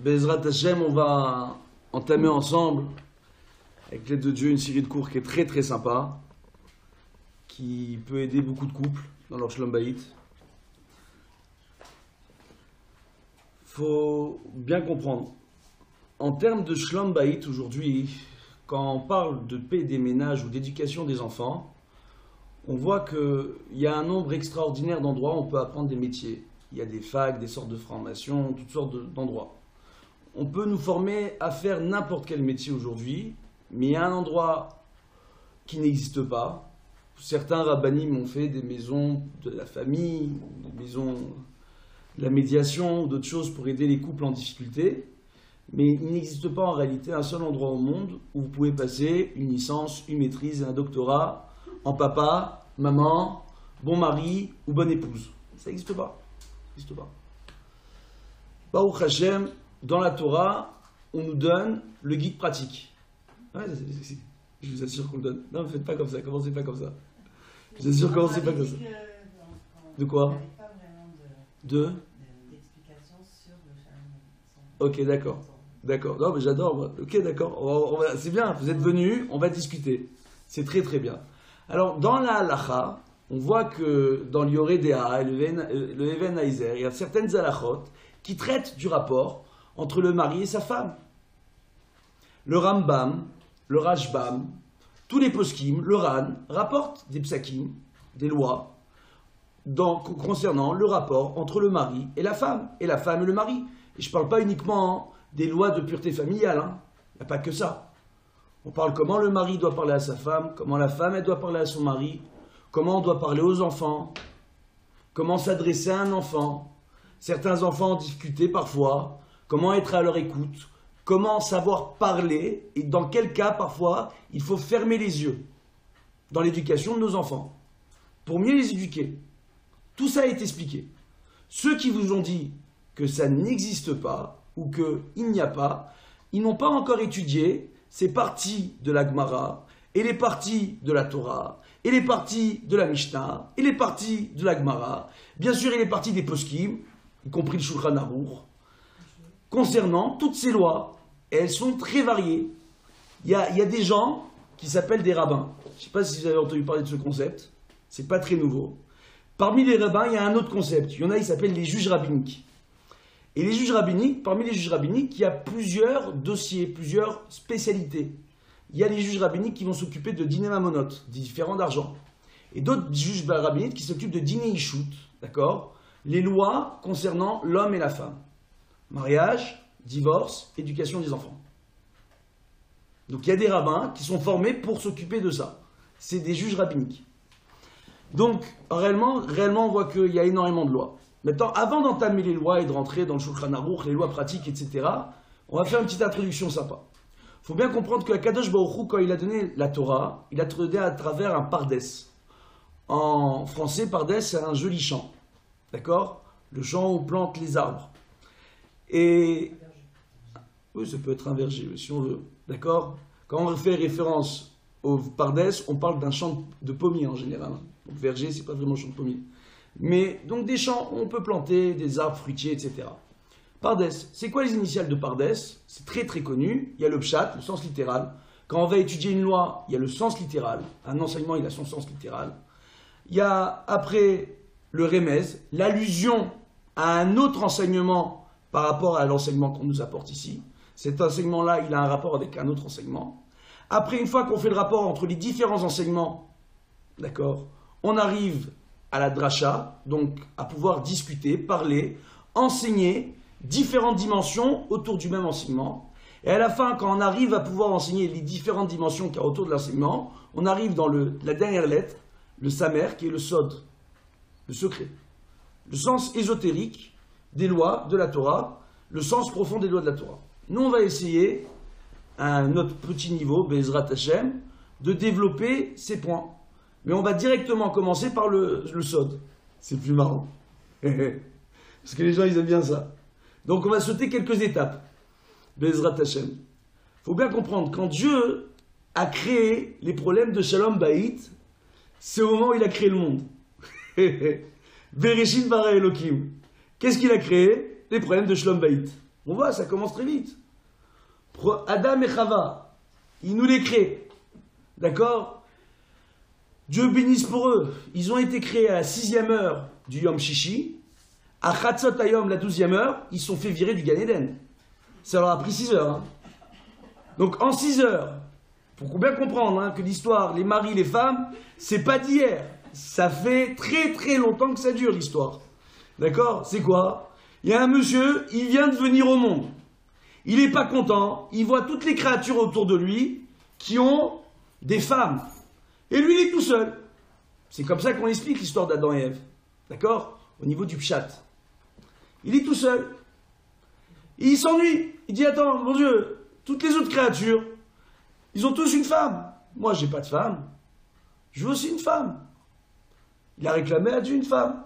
Bezrat Hashem, on va entamer ensemble, avec l'aide de Dieu, une série de cours qui est très très sympa, qui peut aider beaucoup de couples dans leur Shalom Bayit. Faut bien comprendre, en termes de Shalom Bayit aujourd'hui, quand on parle de paix des ménages ou d'éducation des enfants, on voit qu'il y a un nombre extraordinaire d'endroits où on peut apprendre des métiers. Il y a des facs, des sortes de formations, toutes sortes d'endroits. On peut nous former à faire n'importe quel métier aujourd'hui, mais il y a un endroit qui n'existe pas. Certains rabbinim ont fait des maisons de la famille, des maisons de la médiation, d'autres choses pour aider les couples en difficulté. Mais il n'existe pas en réalité un seul endroit au monde où vous pouvez passer une licence, une maîtrise et un doctorat en papa, maman, bon mari ou bonne épouse. Ça n'existe pas. Ça n'existe pas. Baruch Hashem, dans la Torah, on nous donne le guide pratique. Ouais, je vous assure qu'on le donne. Non, ne faites pas comme ça, commencez pas comme ça. Je vous assure, commencez pas comme ça. De quoi? D'explications sur le Shalom. Ok, d'accord. D'accord. Non, mais j'adore. Moi. Ok, d'accord. C'est bien, vous êtes venus, on va discuter. C'est très très bien. Alors, dans la halacha, on voit que dans l'Yoreh Deha et le Even Aizer, il y a certaines halachot qui traitent du rapport entre le mari et sa femme. Le Rambam, le Rashbam, tous les poskim, le Ran, rapportent des psakim, des lois, concernant le rapport entre le mari et la femme et le mari. Et je ne parle pas uniquement des lois de pureté familiale, il n'y a pas que ça. On parle comment le mari doit parler à sa femme, comment la femme elle doit parler à son mari, comment on doit parler aux enfants, comment s'adresser à un enfant, certains enfants en difficulté parfois, comment être à leur écoute, comment savoir parler et dans quel cas parfois il faut fermer les yeux dans l'éducation de nos enfants pour mieux les éduquer. Tout ça est expliqué. Ceux qui vous ont dit que ça n'existe pas ou qu'il n'y a pas, ils n'ont pas encore étudié ces parties de la Gemara et les parties de la Torah et les parties de la Mishnah et les parties de la Gemara, bien sûr et les parties des poskim, y compris le Shulchan Aruch, concernant toutes ces lois. Et elles sont très variées. Il y a des gens qui s'appellent des rabbins. Je ne sais pas si vous avez entendu parler de ce concept. C'est pas très nouveau. Parmi les rabbins, il y a un autre concept. Il y en a, ils s'appellent les juges rabbiniques. Et les juges rabbiniques, parmi les juges rabbiniques, il y a plusieurs dossiers, plusieurs spécialités. Il y a les juges rabbiniques qui vont s'occuper de dîner mamonot, des différents d'argent. Et d'autres juges rabbiniques qui s'occupent de dîner ishut, d'accord? Les lois concernant l'homme et la femme. Mariage, divorce, éducation des enfants. Donc il y a des rabbins qui sont formés pour s'occuper de ça. C'est des juges rabbiniques. Donc réellement on voit qu'il y a énormément de lois. Maintenant, avant d'entamer les lois et de rentrer dans le Shulchan Aruch, les lois pratiques, etc., on va faire une petite introduction sympa. Il faut bien comprendre que Kadosh Baruch Hu, quand il a donné la Torah, il a donné à travers un pardes. En français, pardes, c'est un joli champ. D'accord? Le champ où on plante les arbres. Et oui, ça peut être un verger, si on veut. D'accord? Quand on fait référence au pardes, on parle d'un champ de pommiers en général. Donc verger, c'est pas vraiment champ de pommiers. Mais donc des champs où on peut planter des arbres fruitiers, etc. Pardes, c'est quoi les initiales de pardes? C'est très très connu. Il y a le pshat, le sens littéral. Quand on va étudier une loi, il y a le sens littéral. Un enseignement, il a son sens littéral. Il y a après le remez, l'allusion à un autre enseignement par rapport à l'enseignement qu'on nous apporte ici. Cet enseignement-là, il a un rapport avec un autre enseignement. Après, une fois qu'on fait le rapport entre les différents enseignements, d'accord, on arrive à la dracha, donc à pouvoir discuter, parler, enseigner différentes dimensions autour du même enseignement. Et à la fin, quand on arrive à pouvoir enseigner les différentes dimensions qu'il y a autour de l'enseignement, on arrive dans la dernière lettre, le samer, qui est le sod, le secret. Le sens ésotérique des lois de la Torah, le sens profond des lois de la Torah. Nous, on va essayer, à notre petit niveau, Be'ezrat Hashem, de développer ces points. Mais on va directement commencer par le sod. C'est plus marrant. Parce que les gens, ils aiment bien ça. Donc, on va sauter quelques étapes. Be'ezrat Hashem. Il faut bien comprendre, quand Dieu a créé les problèmes de Shalom Bayit, c'est au moment où il a créé le monde. Bereshit bara Elokim. Qu'est-ce qu'il a créé? Les problèmes de Shalom Bayit. On voit, ça commence très vite. Adam et Chava, il nous les crée. D'accord? Dieu bénisse pour eux. Ils ont été créés à la 6e heure du Yom Shishi. À Chatzot Hayom, la 12e heure, ils sont fait virer du Gan Eden. Ça leur a pris 6 heures. Hein. Donc en 6 heures, il faut bien comprendre que l'histoire, les maris, les femmes, c'est pas d'hier. Ça fait très très longtemps que ça dure l'histoire. D'accord? C'est quoi? Il y a un monsieur, il vient de venir au monde. Il n'est pas content, il voit toutes les créatures autour de lui qui ont des femmes. Et lui, il est tout seul. C'est comme ça qu'on explique l'histoire d'Adam et Ève. D'accord? Au niveau du pshat. Il est tout seul. Et il s'ennuie. Il dit, attends, mon Dieu, toutes les autres créatures, ils ont tous une femme. Moi, j'ai pas de femme. Je veux aussi une femme. Il a réclamé à Dieu une femme.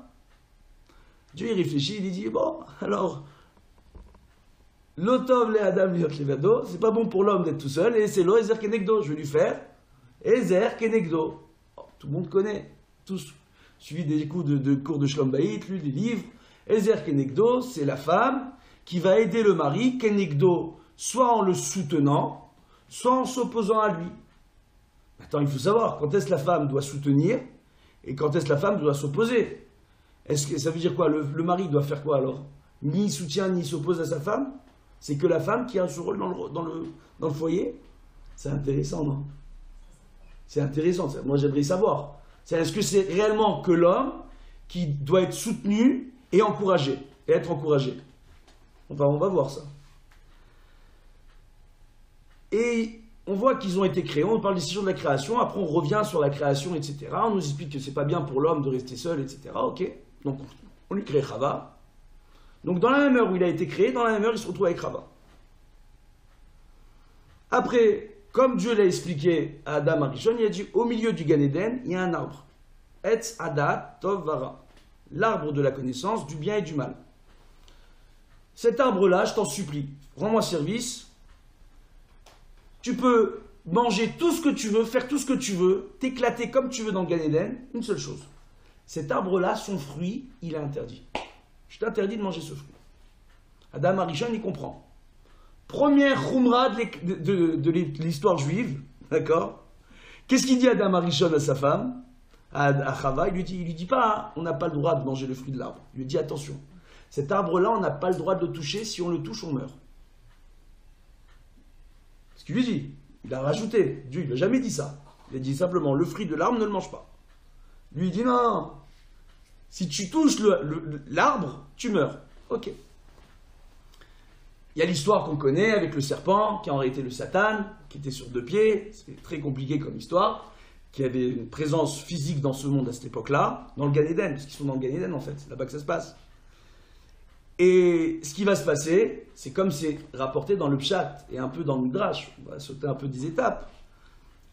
Dieu, il réfléchit, il dit, bon, alors, l'otov le Adam liot levado, c'est pas bon pour l'homme d'être tout seul, et c'est lo ezer kenegdo. Je vais lui faire ezer kenegdo. Oh, tout le monde connaît. Tous suivi des cours de cours de Shlom Bayit, lu des livres. Ezer kenegdo, c'est la femme qui va aider le mari, kenegdo, soit en le soutenant, soit en s'opposant à lui. Attends, il faut savoir, quand est-ce que la femme doit soutenir, et quand est-ce que la femme doit s'opposer? Est-ce que ça veut dire quoi? Le mari doit faire quoi alors? Ni soutient, ni s'oppose à sa femme? C'est que la femme qui a ce rôle dans le foyer? C'est intéressant, non? C'est intéressant, moi j'aimerais savoir. Est-ce que c'est réellement que l'homme qui doit être soutenu et encouragé, et être encouragé? On va voir ça. Et on voit qu'ils ont été créés, on parle des décisions de la création, après on revient sur la création, etc. On nous explique que c'est pas bien pour l'homme de rester seul, etc. Ok, donc on lui crée Chava. Donc dans la même heure où il a été créé, dans la même heure il se retrouve avec Chava. Après, comme Dieu l'a expliqué à Adam Arishon, il a dit au milieu du Gan Eden, il y a un arbre. Etz Adat Tov Vara. L'arbre de la connaissance du bien et du mal. Cet arbre-là, je t'en supplie, rends-moi service. Tu peux manger tout ce que tu veux, faire tout ce que tu veux, t'éclater comme tu veux dans le Gan Eden. Une seule chose. Cet arbre-là, son fruit, il est interdit. Je t'interdis de manger ce fruit. Adam Arishon, il comprend. Première khumra de l'histoire juive, d'accord? Qu'est-ce qu'il dit Adam Arishon à sa femme, à Chava? Il lui dit pas, on n'a pas le droit de manger le fruit de l'arbre. Il lui dit, attention, cet arbre-là, on n'a pas le droit de le toucher, si on le touche, on meurt. Ce qu'il lui dit, il a rajouté, Dieu, il n'a jamais dit ça. Il a dit simplement, le fruit de l'arbre, ne le mange pas. Lui, il dit, non, si tu touches l'arbre, tu meurs. Ok. Il y a l'histoire qu'on connaît avec le serpent, qui en réalité le Satan, qui était sur 2 pieds, c'est très compliqué comme histoire, qui avait une présence physique dans ce monde à cette époque-là, dans le Gan Eden, parce qu'ils sont dans le Gan Eden en fait, c'est là-bas que ça se passe. Et ce qui va se passer, c'est comme c'est rapporté dans le Pshat et un peu dans le Midrash, on va sauter un peu des étapes.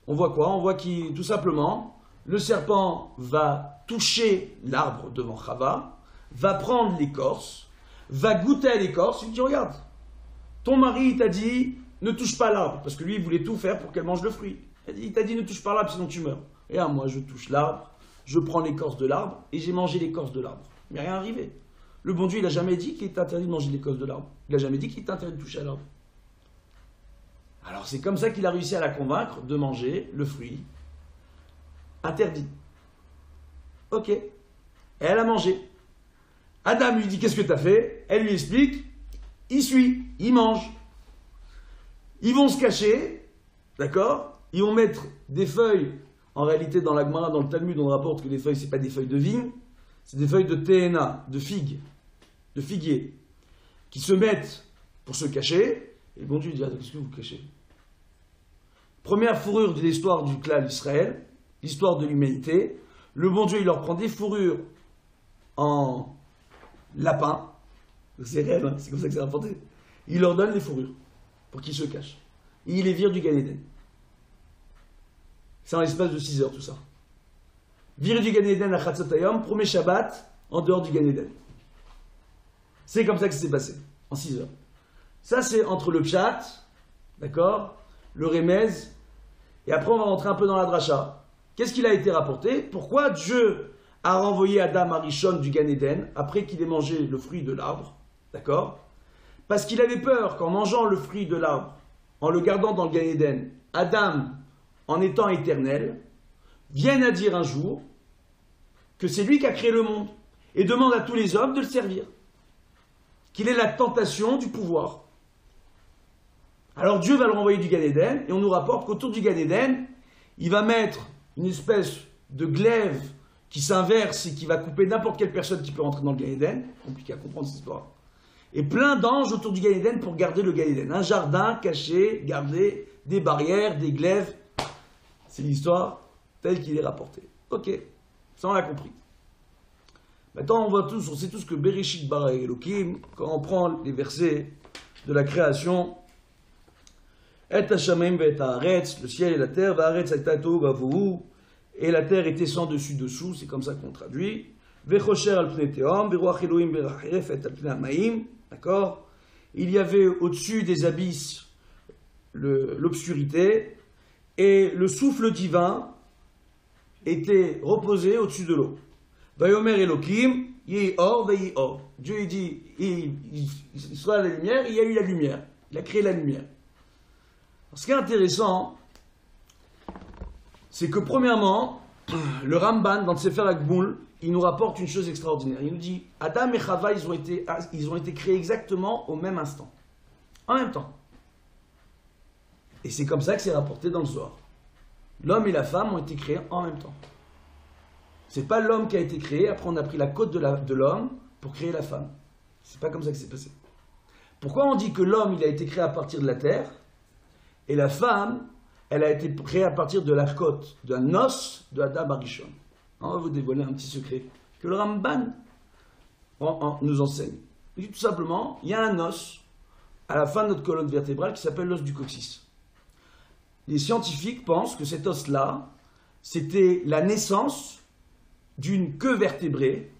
On voit quoi? On voit qu'il, tout simplement, le serpent va toucher l'arbre devant Chava, va prendre l'écorce, va goûter à l'écorce, il lui dit, regarde, ton mari t'a dit, ne touche pas l'arbre, parce que lui, il voulait tout faire pour qu'elle mange le fruit. Il t'a dit, ne touche pas l'arbre, sinon tu meurs. Et là, moi, je touche l'arbre, je prends l'écorce de l'arbre, et j'ai mangé l'écorce de l'arbre. Il m'est rien arrivé. Le bon Dieu, il n'a jamais dit qu'il est interdit de manger l'écorce de l'arbre. Il n'a jamais dit qu'il est interdit de toucher à l'arbre. Alors, c'est comme ça qu'il a réussi à la convaincre de manger le fruit interdit. Ok. Et elle a mangé. Adam lui dit, qu'est-ce que tu as fait? Elle lui explique. Il suit, il mange. Ils vont se cacher, d'accord? Ils vont mettre des feuilles. En réalité, dans la Gemara, dans le Talmud, on rapporte que les feuilles, ce n'est pas des feuilles de vigne, c'est des feuilles de théna, de figues, de figuier, qui se mettent pour se cacher. Et le bon Dieu dit, qu'est-ce que vous cachez? Première fourrure de l'histoire du clan d'Israël, l'histoire de l'humanité. Le bon Dieu, il leur prend des fourrures en lapin. C'est réel, hein, c'est comme ça que c'est rapporté. Il leur donne les fourrures pour qu'ils se cachent. Et il les vire du Gan Eden. C'est en l'espace de 6 heures tout ça. Viré du Gan Eden à Chatzot Hayom, premier Shabbat en dehors du Gan Eden. C'est comme ça que ça s'est passé, en 6 heures. Ça c'est entre le Pshat, d'accord, le Remez, et après on va rentrer un peu dans la Dracha. Qu'est-ce qu'il a été rapporté? Pourquoi Dieu a renvoyé Adam Arishon du Gan Eden après qu'il ait mangé le fruit de l'arbre? D'accord? parce qu'il avait peur qu'en mangeant le fruit de l'arbre, en le gardant dans le Gan Eden, Adam, en étant éternel, vienne à dire un jour que c'est lui qui a créé le monde et demande à tous les hommes de le servir. Qu'il est la tentation du pouvoir. Alors Dieu va le renvoyer du Gan Eden et on nous rapporte qu'autour du Gan Eden, il va mettre une espèce de glaive qui s'inverse et qui va couper n'importe quelle personne qui peut rentrer dans le Gan Eden. Compliqué à comprendre cette histoire. Et plein d'anges autour du Gan Eden pour garder le Gan Eden. Un jardin caché, gardé, des barrières, des glaives. C'est l'histoire telle qu'il est rapporté. Ok, ça on l'a compris. Maintenant on sait tous que Bereshit bara Elokim, quand on prend les versets de la création, Et Hashamayim ve'et haaretz, le ciel et la terre, va'aretz hayta tohu va'vohu, et la terre était sans dessus dessous, c'est comme ça qu'on traduit. Ve'chosher al pnei tehom, ve'ruach Elohim berafet al pnei hamayim, d'accord. Il y avait au-dessus des abysses l'obscurité, et le souffle divin était reposé au-dessus de l'eau. Vayomer Elokim, yehi or vehi or. Dieu il dit, il sera la lumière, il y a eu la lumière. Il a créé la lumière. Ce qui est intéressant, c'est que premièrement, le Ramban, dans le Sefer Agmoul, il nous rapporte une chose extraordinaire. Il nous dit, Adam et Chava, ils ont été créés exactement au même instant. En même temps. Et c'est comme ça que c'est rapporté dans le Zohar. L'homme et la femme ont été créés en même temps. C'est pas l'homme qui a été créé, après on a pris la côte de l'homme pour créer la femme. C'est pas comme ça que c'est passé. Pourquoi on dit que l'homme, il a été créé à partir de la terre, et la femme, elle a été créée à partir de la côte, d'un os de Adam Arishon. On va vous dévoiler un petit secret que le Ramban nous enseigne. Il dit tout simplement, il y a un os à la fin de notre colonne vertébrale qui s'appelle l'os du coccyx. Les scientifiques pensent que cet os-là, c'était la naissance d'une queue vertébrée,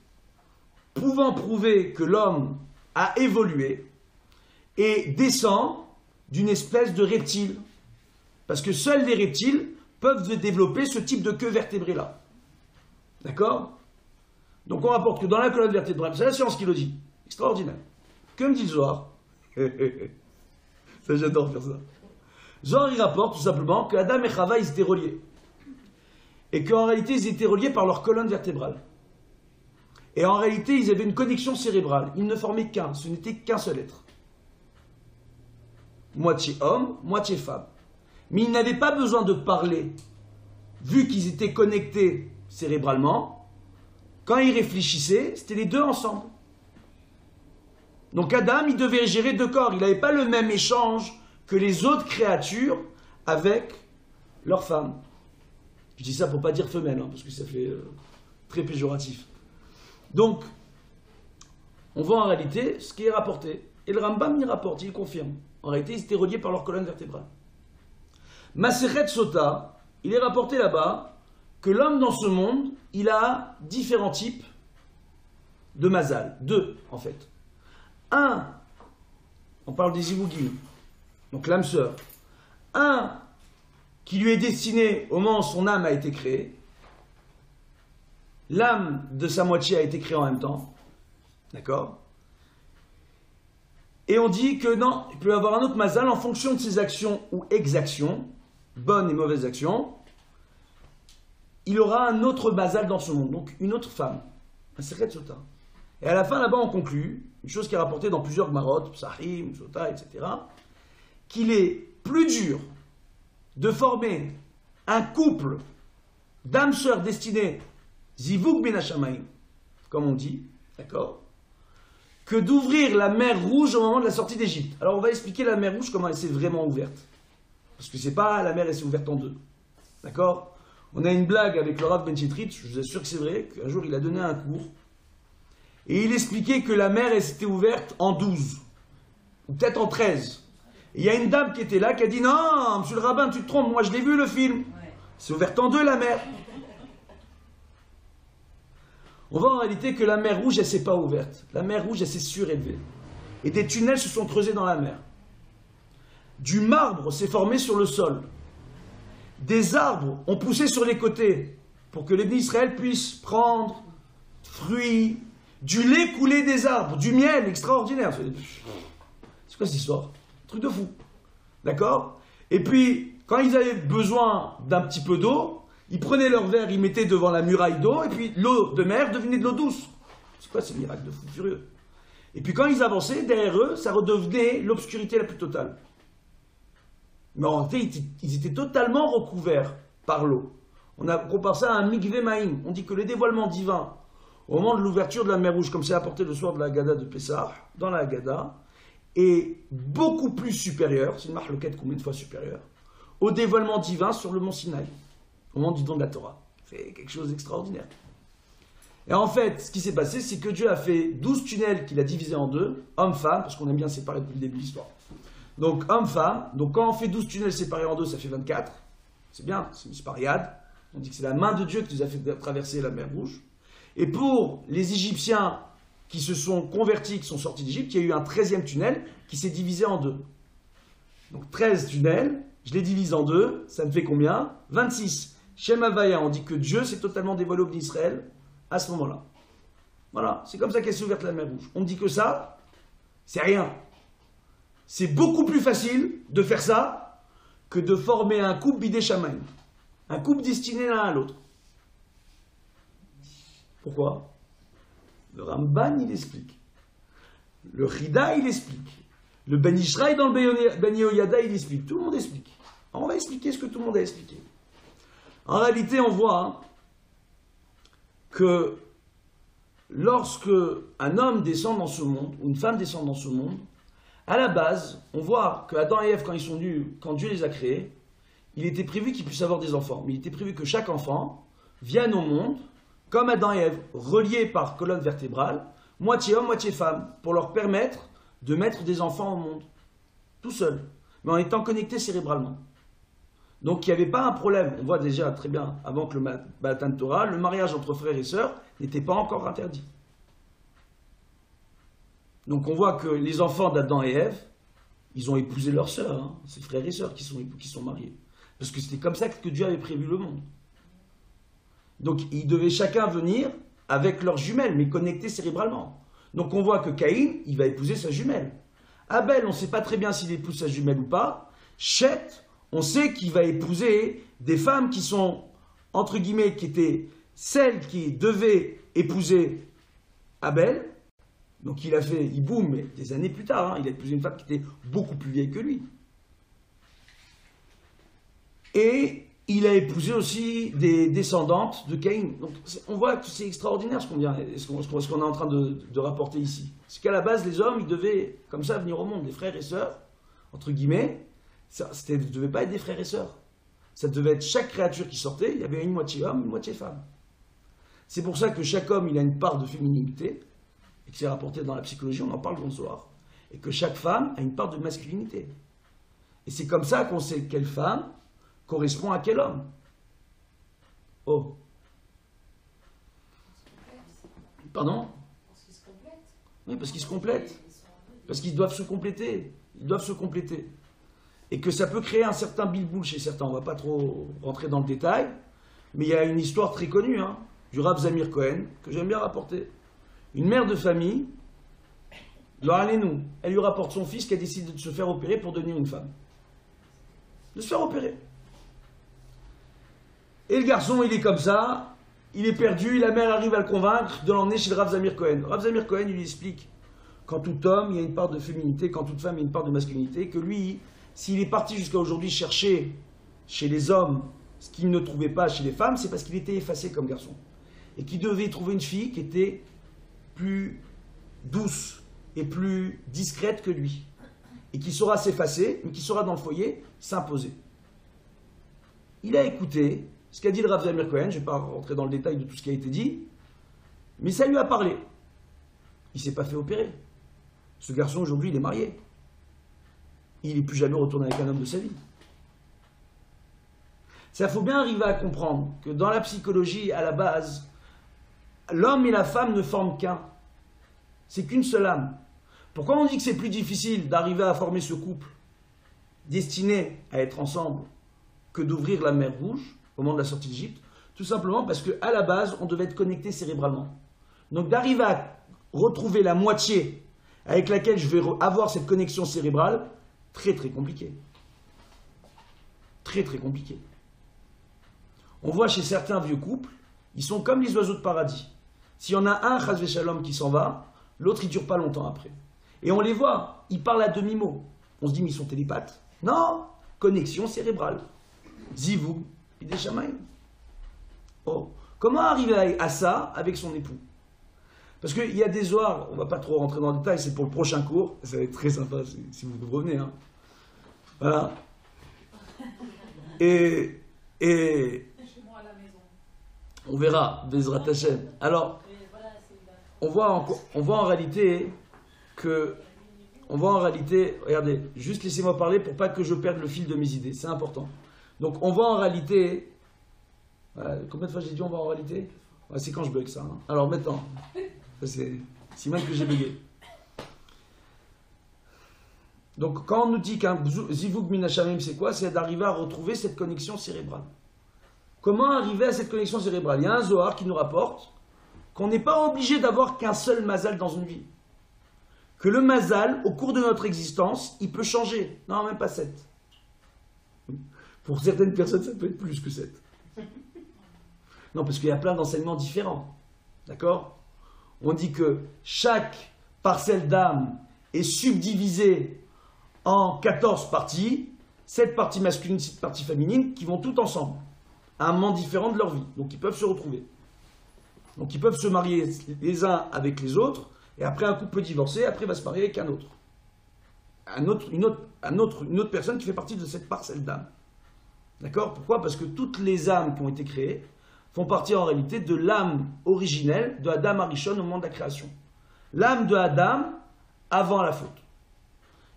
pouvant prouver que l'homme a évolué et descend d'une espèce de reptile. Parce que seuls les reptiles peuvent développer ce type de queue vertébrée-là. D'accord? Donc on rapporte que dans la colonne vertébrale, c'est la science qui le dit, extraordinaire. Que me dit le Zohar? Ça, j'adore faire ça. Zohar, il rapporte tout simplement que Adam et Chava, ils étaient reliés. Et qu'en réalité, ils étaient reliés par leur colonne vertébrale. Et en réalité, ils avaient une connexion cérébrale. Ils ne formaient qu'un, ce n'était qu'un seul être. Moitié homme, moitié femme. Mais ils n'avaient pas besoin de parler. Vu qu'ils étaient connectés cérébralement, quand ils réfléchissaient, c'était les deux ensemble. Donc Adam, il devait gérer deux corps. Il n'avait pas le même échange que les autres créatures avec leurs femmes. Je dis ça pour pas dire femelle, hein, parce que ça fait très péjoratif. Donc, on voit en réalité ce qui est rapporté. Et le Rambam y rapporte, il confirme. En réalité, ils étaient reliés par leur colonne vertébrale. Masechet Sota, il est rapporté là-bas que l'homme dans ce monde, il a différents types de mazal. Deux, en fait. Un, on parle des zivugim, donc l'âme sœur. Un qui lui est destiné au moment où son âme a été créée. L'âme de sa moitié a été créée en même temps. D'accord? Et on dit que non, il peut y avoir un autre mazal en fonction de ses actions ou exactions, bonnes et mauvaises actions. Il aura un autre mazal dans ce monde, donc une autre femme. Un secret de Sota. Et à la fin, là-bas, on conclut, une chose qui est rapportée dans plusieurs Gmarot, Psahim, Sota, etc., qu'il est plus dur de former un couple d'âmes sœurs destinées Zivug ben Hashamayim, comme on dit, d'accord, que d'ouvrir la mer Rouge au moment de la sortie d'Égypte. Alors on va expliquer la mer Rouge, comment elle s'est vraiment ouverte. Parce que c'est pas la mer, elle s'est ouverte en deux. D'accord? On a une blague avec le Rav Ben Chitrit, je vous assure que c'est vrai, qu'un jour il a donné un cours, et il expliquait que la mer, elle s'était ouverte en 12, ou peut-être en 13. Et il y a une dame qui était là, qui a dit « Non, monsieur le rabbin, tu te trompes, moi je l'ai vu le film. C'est ouverte en deux la mer. » On voit en réalité que la mer Rouge, elle ne s'est pas ouverte. La mer Rouge, elle s'est surélevée. Et des tunnels se sont creusés dans la mer. Du marbre s'est formé sur le sol. Des arbres ont poussé sur les côtés pour que les bénis Israël puissent prendre fruits, du lait coulé des arbres, du miel extraordinaire. C'est quoi cette histoire? Truc de fou. D'accord? Et puis, quand ils avaient besoin d'un petit peu d'eau, ils prenaient leur verre, ils mettaient devant la muraille d'eau, et puis l'eau de mer devenait de l'eau douce. C'est quoi ce miracle de fou furieux? Et puis quand ils avançaient, derrière eux, ça redevenait l'obscurité la plus totale. Mais en fait, ils étaient totalement recouverts par l'eau. On compare ça à un mikvé maïm. On dit que le dévoilement divin, au moment de l'ouverture de la mer Rouge, comme c'est apporté le soir de la Haggadah de Pessah, dans la Haggadah, est beaucoup plus supérieur, c'est une marloquette combien de fois supérieure, au dévoilement divin sur le mont Sinaï, au moment du don de la Torah. C'est quelque chose d'extraordinaire. Et en fait, ce qui s'est passé, c'est que Dieu a fait 12 tunnels qu'il a divisés en deux, hommes-femmes, parce qu'on aime bien séparer depuis le début de l'histoire. Donc, hommes-femmes, donc quand on fait 12 tunnels séparés en deux, ça fait 24. C'est bien, c'est une spariade. On dit que c'est la main de Dieu qui nous a fait traverser la mer Rouge. Et pour les Égyptiens qui se sont convertis, qui sont sortis d'Égypte, il y a eu un 13e tunnel qui s'est divisé en deux. Donc 13 tunnels, je les divise en deux, ça me fait combien? 26. Shem Havaya, on dit que Dieu s'est totalement dévoilé au peuple d'Israël à ce moment-là. Voilà, c'est comme ça qu'elle s'est ouverte la mer Rouge. On me dit que ça, c'est rien. C'est beaucoup plus facile de faire ça que de former un couple bidé chamaïm. Un couple destiné l'un à l'autre. Pourquoi? Le Ramban, il explique. Le Chida, il explique. Le Ben Ishraï dans le Ben Yehoyada, il explique. Tout le monde explique. Alors on va expliquer ce que tout le monde a expliqué. En réalité, on voit que lorsque un homme descend dans ce monde, ou une femme descend dans ce monde, à la base, on voit que Adam et Ève, quand ils sont nus, quand Dieu les a créés, il était prévu qu'ils puissent avoir des enfants. Mais il était prévu que chaque enfant vienne au monde, comme Adam et Ève, reliés par colonne vertébrale, moitié homme, moitié femme, pour leur permettre de mettre des enfants au monde, tout seul, mais en étant connectés cérébralement. Donc il n'y avait pas un problème. On voit déjà très bien, avant que le Matan Torah, le mariage entre frères et sœurs n'était pas encore interdit. Donc on voit que les enfants d'Adam et Ève, ils ont épousé leurs sœurs, hein. C'est frères et sœurs qui sont mariés. Parce que c'était comme ça que Dieu avait prévu le monde. Donc ils devaient chacun venir avec leurs jumelles, mais connectés cérébralement. Donc on voit que Caïn, il va épouser sa jumelle. Abel, on ne sait pas très bien s'il épouse sa jumelle ou pas. Chet, on sait qu'il va épouser des femmes qui sont, entre guillemets, qui étaient celles qui devaient épouser Abel. Donc il a fait Iboum, mais des années plus tard, hein, il a épousé une femme qui était beaucoup plus vieille que lui. Et il a épousé aussi des descendantes de Caïn. Donc on voit que c'est extraordinaire ce qu'on est en train de rapporter ici. C'est qu'à la base, les hommes, ils devaient comme ça venir au monde, les frères et sœurs, entre guillemets. Ça ne devait pas être des frères et sœurs. Ça devait être chaque créature qui sortait, il y avait une moitié homme, une moitié femme. C'est pour ça que chaque homme, il a une part de féminité, et que c'est rapporté dans la psychologie, on en parle dans le soir. Et que chaque femme a une part de masculinité. Et c'est comme ça qu'on sait quelle femme correspond à quel homme. Oh. Pardon? Parce qu'ils se complètent. Oui, parce qu'ils se complètent. Parce qu'ils doivent se compléter. Ils doivent se compléter. Et que ça peut créer un certain bilboul chez certains. On ne va pas trop rentrer dans le détail. Mais il y a une histoire très connue, hein, du Rav Zamir Cohen, que j'aime bien rapporter. Une mère de famille, elle lui rapporte son fils qui a décidé de se faire opérer pour devenir une femme. De se faire opérer. Et le garçon, il est comme ça, il est perdu, la mère arrive à le convaincre de l'emmener chez le Rav Zamir Cohen. Rav Zamir Cohen, il lui explique qu'en tout homme, il y a une part de féminité, qu'en toute femme, il y a une part de masculinité, que lui, s'il est parti jusqu'à aujourd'hui chercher chez les hommes ce qu'il ne trouvait pas chez les femmes, c'est parce qu'il était effacé comme garçon. Et qu'il devait trouver une fille qui était plus douce et plus discrète que lui. Et qui saura s'effacer, mais qui saura dans le foyer s'imposer. Il a écouté ce qu'a dit le Rav Zamir Cohen, je ne vais pas rentrer dans le détail de tout ce qui a été dit, mais ça lui a parlé. Il ne s'est pas fait opérer. Ce garçon, aujourd'hui, il est marié. Il n'est plus jamais retourné avec un homme de sa vie. Ça, faut bien arriver à comprendre que dans la psychologie, à la base, l'homme et la femme ne forment qu'un. C'est qu'une seule âme. Pourquoi on dit que c'est plus difficile d'arriver à former ce couple destiné à être ensemble que d'ouvrir la mer Rouge au moment de la sortie d'Égypte? Tout simplement parce qu'à la base, on devait être connecté cérébralement. Donc d'arriver à retrouver la moitié avec laquelle je vais avoir cette connexion cérébrale, très très compliqué. Très très compliqué. On voit chez certains vieux couples, ils sont comme les oiseaux de paradis. S'il y en a un, chas v'shalom, qui s'en va, l'autre il dure pas longtemps après. Et on les voit, ils parlent à demi-mot. On se dit, mais ils sont télépathes. Non, connexion cérébrale. Zivou, des chamaïs. Oh, comment arriver à ça avec son époux? Parce qu'il y a des zohars, on ne va pas trop rentrer dans le détail, c'est pour le prochain cours, ça va être très sympa si vous revenez. Hein. Voilà. Et on verra, Bezrat Hashem. Alors, on voit en réalité que, regardez, juste laissez-moi parler pour pas que je perde le fil de mes idées, c'est important. Donc, on voit en réalité, combien de fois j'ai dit on voit en réalité? C'est quand je bug ça. Hein. Alors maintenant, c'est si même que j'ai bugué. Donc, quand on nous dit qu'un zivug min hashamim, c'est quoi? C'est d'arriver à retrouver cette connexion cérébrale. Comment arriver à cette connexion cérébrale? Il y a un Zohar qui nous rapporte qu'on n'est pas obligé d'avoir qu'un seul mazal dans une vie. Que le mazal, au cours de notre existence, il peut changer. Non, même pas 7. Pour certaines personnes, ça peut être plus que 7. Non, parce qu'il y a plein d'enseignements différents. D'accord? On dit que chaque parcelle d'âme est subdivisée en 14 parties, 7 parties masculines, 7 parties féminines, qui vont toutes ensemble, à un moment différent de leur vie. Donc ils peuvent se retrouver. Donc ils peuvent se marier les uns avec les autres, et après un couple peut divorcer, après va se marier avec un autre. Une autre personne qui fait partie de cette parcelle d'âme. D'accord? Pourquoi? Parce que toutes les âmes qui ont été créées font partie en réalité de l'âme originelle de Adam Arishon au moment de la création. L'âme de Adam avant la faute.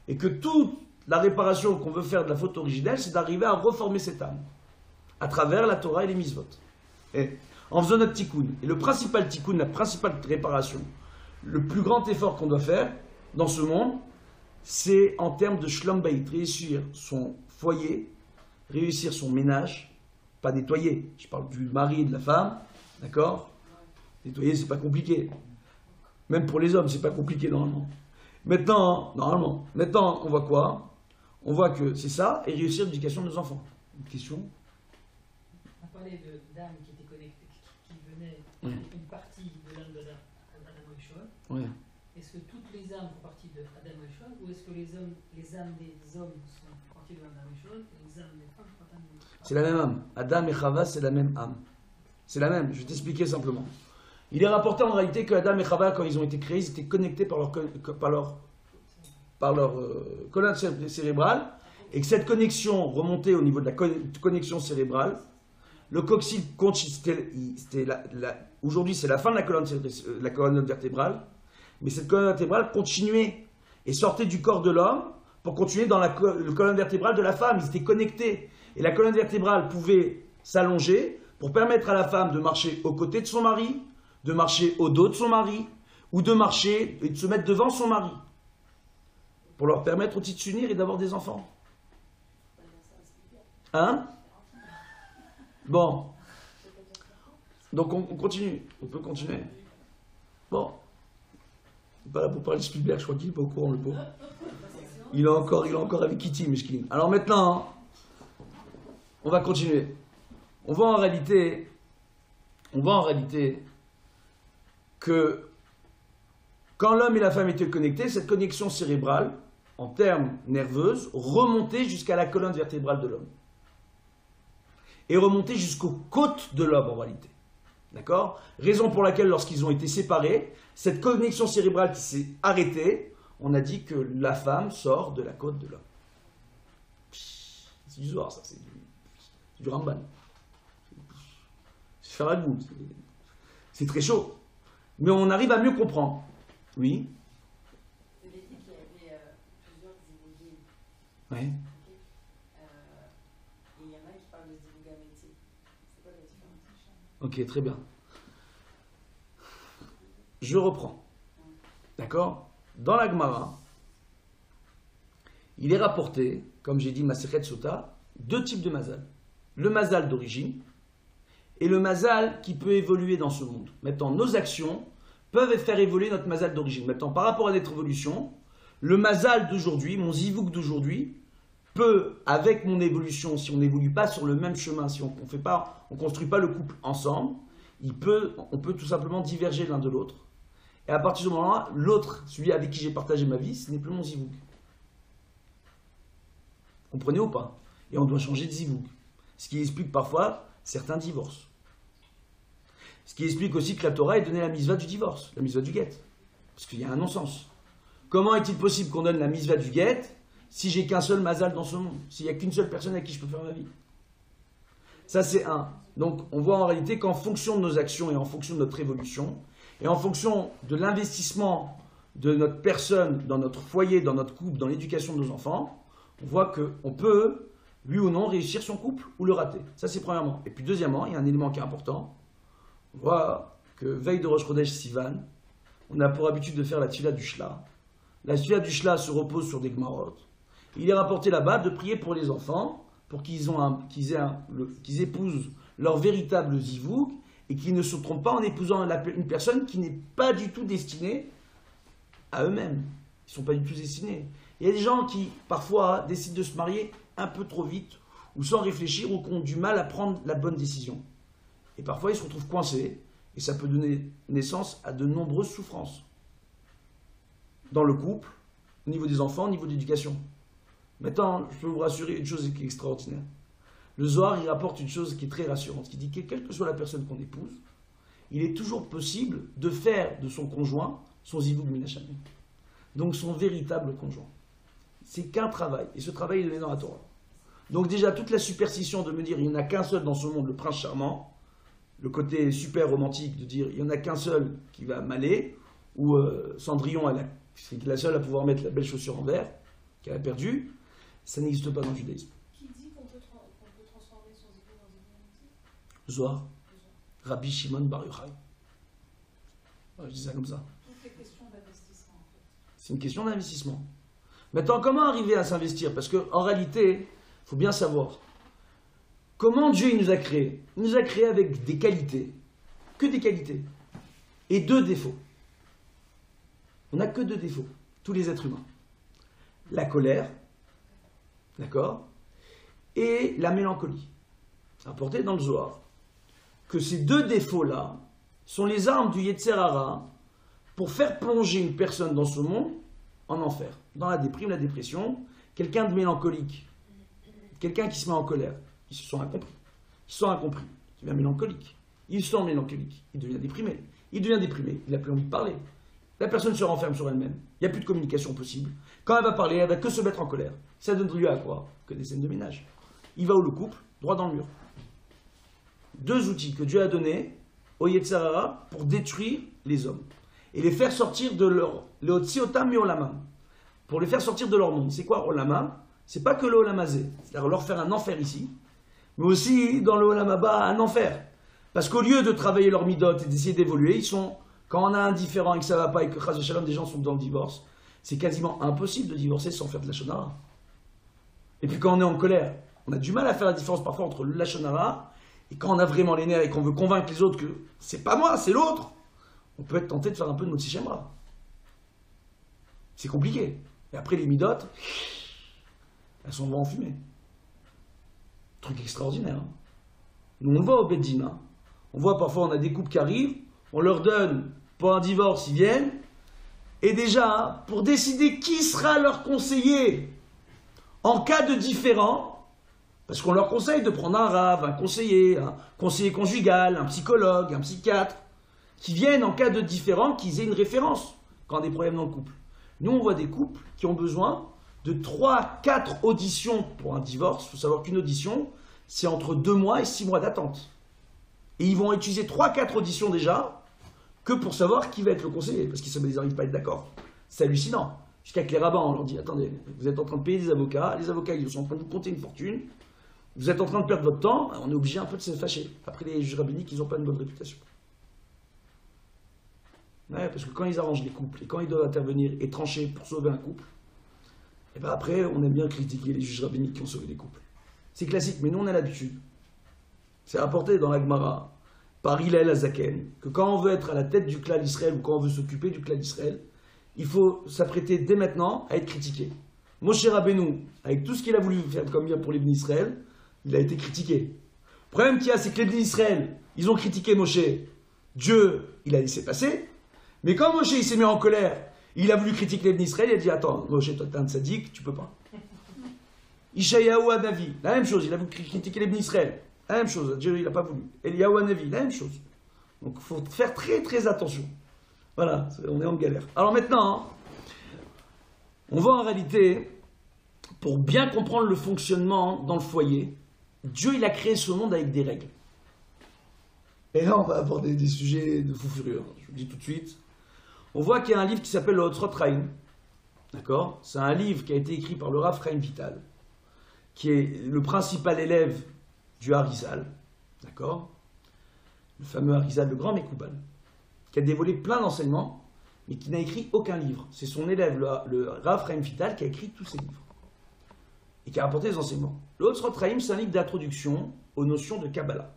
Et que toute la réparation qu'on veut faire de la faute originelle, c'est d'arriver à reformer cette âme à travers la Torah et les mitzvot. Et en faisant notre tikkun. Et le principal tikkun, la principale réparation, le plus grand effort qu'on doit faire dans ce monde, c'est en termes de shlom bayit, réussir son foyer, réussir son ménage, pas nettoyer, je parle du mari et de la femme, d'accord? Nettoyer, c'est pas compliqué. Même pour les hommes, c'est pas compliqué normalement. Maintenant, on voit quoi? On voit que c'est ça, et réussir l'éducation de nos enfants. Une question? On parlait d'âmes qui étaient connectées, qui venaient une partie de l'âme d'Adam Rishon. Oui. Est-ce que toutes les âmes font partie d'Adam Rishon, ou est-ce que les âmes des hommes sont partie de l'âme Rishon, et les âmes des femmes font partie de l'âme? C'est la même âme. Adam et Chava, c'est la même âme. C'est la même, je vais t'expliquer simplement. Il est rapporté en réalité que Adam et Chava, quand ils ont été créés, ils étaient connectés par leur colonne cérébrale, et que cette connexion remontait au niveau de la connexion cérébrale. Le coccyx, aujourd'hui c'est la fin de la colonne vertébrale, mais cette colonne vertébrale continuait et sortait du corps de l'homme pour continuer dans la colonne vertébrale de la femme. Ils étaient connectés. Et la colonne vertébrale pouvait s'allonger pour permettre à la femme de marcher aux côtés de son mari, de marcher au dos de son mari, ou de marcher et de se mettre devant son mari, pour leur permettre aussi de s'unir et d'avoir des enfants. Hein? Bon. Donc on continue. On peut continuer. Bon. C'est pas là pour parler de Spielberg, je crois qu'il n'est pas au courant, le pauvre. Il est encore avec Kitty, Mishkin. Alors maintenant, on va continuer. On voit en réalité que quand l'homme et la femme étaient connectés, cette connexion cérébrale, en termes nerveuses, remontait jusqu'à la colonne vertébrale de l'homme. Et remontait jusqu'aux côtes de l'homme en réalité. D'accord? Raison pour laquelle, lorsqu'ils ont été séparés, cette connexion cérébrale qui s'est arrêtée, on a dit que la femme sort de la côte de l'homme. C'est du Zohar, ça, c'est du Ramban. C'est faire la goût. C'est très chaud. Mais on arrive à mieux comprendre. Oui? Vous avez dit qu'il y avait plusieurs zivugim. Oui. Et il y en a qui parlent de zivugaméti. C'est quoi la différence? Ok, très bien. Je reprends. D'accord? Dans la Gemara, il est rapporté, comme j'ai dit, Masechet Sota, 2 types de mazal. Le mazal d'origine et le mazal qui peut évoluer dans ce monde. Maintenant, nos actions peuvent faire évoluer notre mazal d'origine. Maintenant, par rapport à notre évolution, le mazal d'aujourd'hui, mon zivouk d'aujourd'hui, peut, avec mon évolution, si on n'évolue pas sur le même chemin, si on ne construit pas le couple ensemble, on peut tout simplement diverger l'un de l'autre. Et à partir du moment-là, l'autre, celui avec qui j'ai partagé ma vie, ce n'est plus mon zivouk. Comprenez ou pas? Et on doit changer de zivouk. Ce qui explique parfois certains divorces. Ce qui explique aussi que la Torah ait donné la mitzvah du divorce, la mitzvah du guet. Parce qu'il y a un non-sens. Comment est-il possible qu'on donne la mitzvah du guet si j'ai qu'un seul mazal dans ce monde? S'il n'y a qu'une seule personne avec qui je peux faire ma vie? Ça, c'est un. Donc, on voit en réalité qu'en fonction de nos actions et en fonction de notre évolution, et en fonction de l'investissement de notre personne dans notre foyer, dans notre couple, dans l'éducation de nos enfants, on voit qu'on peut, lui ou non, réussir son couple ou le rater. Ça, c'est premièrement. Et puis, deuxièmement, il y a un élément qui est important. On voit que veille de Rosh Chodesh Sivan, on a pour habitude de faire la tefila du Shla. La tefila du Shla se repose sur des Gmarot. Il est rapporté là-bas de prier pour les enfants, pour qu'ils épousent leur véritable zivouk et qu'ils ne se trompent pas en épousant une personne qui n'est pas du tout destinée à eux-mêmes. Ils ne sont pas du tout destinés. Il y a des gens qui, parfois, décident de se marier un peu trop vite, ou sans réfléchir, ou qui ont du mal à prendre la bonne décision. Et parfois, ils se retrouvent coincés, et ça peut donner naissance à de nombreuses souffrances. Dans le couple, au niveau des enfants, au niveau de l'éducation. Maintenant, je peux vous rassurer une chose qui est extraordinaire. Le Zohar, il rapporte une chose qui est très rassurante, qui dit que quelle que soit la personne qu'on épouse, il est toujours possible de faire de son conjoint son zivouk minachamé. Donc son véritable conjoint. C'est qu'un travail, et ce travail, il est dans la Torah. Donc déjà, toute la superstition de me dire il n'y en a qu'un seul dans ce monde, le prince charmant, le côté super romantique de dire il n'y en a qu'un seul qui va m'aller, ou Cendrillon, c'est la seule à pouvoir mettre la belle chaussure en verre, qu'elle a perdue, ça n'existe pas dans le judaïsme. Qui dit qu'on peut transformer son zivouk en zivouk? Zohar, Rabbi Shimon Bar Yochai. Je dis ça comme ça. Tout est question d'investissement en fait. C'est une question d'investissement. Maintenant, comment arriver à s'investir? Parce qu'en réalité, il faut bien savoir comment Dieu il nous a créés. Il nous a créés avec des qualités, que des qualités, et 2 défauts. On n'a que 2 défauts, tous les êtres humains. La colère, d'accord, et la mélancolie. C'est rapporté dans le Zohar que ces 2 défauts-là sont les armes du Yetzer Hara pour faire plonger une personne dans ce monde en enfer. Dans la déprime, la dépression, quelqu'un de mélancolique, quelqu'un qui se met en colère, il se sent incompris. Il se sent incompris, il devient mélancolique. Il se sent mélancolique, il devient déprimé. Il devient déprimé, il n'a plus envie de parler. La personne se renferme sur elle-même. Il n'y a plus de communication possible. Quand elle va parler, elle va que se mettre en colère. Ça donne lieu à quoi? Que des scènes de ménage. Il va où le couple? Droit dans le mur. 2 outils que Dieu a donnés au Yetzer Hara pour détruire les hommes. Et les faire sortir de leur... Leotsiotam et Olamam. Pour les faire sortir de leur monde. C'est quoi Olamam? C'est pas que le Olamazé. C'est-à-dire leur faire un enfer ici, mais aussi dans le Olamaba un enfer. Parce qu'au lieu de travailler leur midot et d'essayer d'évoluer, ils sont... Quand on a un différent et que ça ne va pas et que Chas Shalom, des gens sont dans le divorce, c'est quasiment impossible de divorcer sans faire de la shonara. Et puis quand on est en colère, on a du mal à faire la différence parfois entre le lashon hara et quand on a vraiment les nerfs et qu'on veut convaincre les autres que c'est pas moi, c'est l'autre, on peut être tenté de faire un peu de Motzi Shemra. C'est compliqué. Et après les midot, elles sont en fumée. Truc extraordinaire. Hein. Nous on le voit au Beddin. Hein. On voit parfois on a des couples qui arrivent, on leur donne pour un divorce, ils viennent, et déjà, pour décider qui sera leur conseiller en cas de différend, parce qu'on leur conseille de prendre un rave, un conseiller conjugal, un psychologue, un psychiatre, qui viennent en cas de différend, qu'ils aient une référence quand on a des problèmes dans le couple. Nous, on voit des couples qui ont besoin de 3-4 auditions pour un divorce. Il faut savoir qu'une audition, c'est entre 2 mois et 6 mois d'attente. Et ils vont utiliser 3-4 auditions déjà, que pour savoir qui va être le conseiller, parce qu'ils n'arrivent pas à être d'accord. C'est hallucinant. Jusqu'à que les rabbins, on leur dit, attendez, vous êtes en train de payer des avocats, les avocats, ils sont en train de vous compter une fortune, vous êtes en train de perdre votre temps, on est obligé un peu de se fâcher. Après, les juges rabbiniques, ils n'ont pas une bonne réputation. Ouais, parce que quand ils arrangent les couples, et quand ils doivent intervenir et trancher pour sauver un couple, et ben après, on aime bien critiquer les juges rabbiniques qui ont sauvé les couples. C'est classique, mais nous, on a l'habitude. C'est rapporté dans la Gemara par Hillel Azaken, que quand on veut être à la tête du clan d'Israël ou quand on veut s'occuper du clan d'Israël, il faut s'apprêter dès maintenant à être critiqué. Moshe Rabbeinu, avec tout ce qu'il a voulu faire comme bien pour les bénis Israël, il a été critiqué. Le problème qu'il y a, c'est que les bénis Israël, ils ont critiqué Moshe. Dieu, il a laissé passer. Mais quand Moshe il s'est mis en colère, il a voulu critiquer les bénis Israël, il a dit attends, Moshe, toi t'es un tzaddik, tu peux pas. Ishayahu Hanavi, la même chose, il a voulu critiquer les bénis Israël. La même chose, Dieu il n'a pas voulu. Eliyahu Hanavi, la même chose. Donc il faut faire très très attention. Voilà, on est en galère. Alors maintenant, on va en réalité, pour bien comprendre le fonctionnement dans le foyer, Dieu il a créé ce monde avec des règles. Et là on va aborder des sujets de fou furieux, je vous le dis tout de suite. On voit qu'il y a un livre qui s'appelle le Hotzrot Chaim. D'accord ? C'est un livre qui a été écrit par le Rav Chaim Vital, qui est le principal élève du Harizal, d'accord ? Le fameux Harizal, le grand Mekoubal, qui a dévoilé plein d'enseignements, mais qui n'a écrit aucun livre. C'est son élève, le Rav Chaim Vital, qui a écrit tous ces livres, et qui a apporté des enseignements. Le Hotzrot Chaim, c'est un livre d'introduction aux notions de Kabbalah.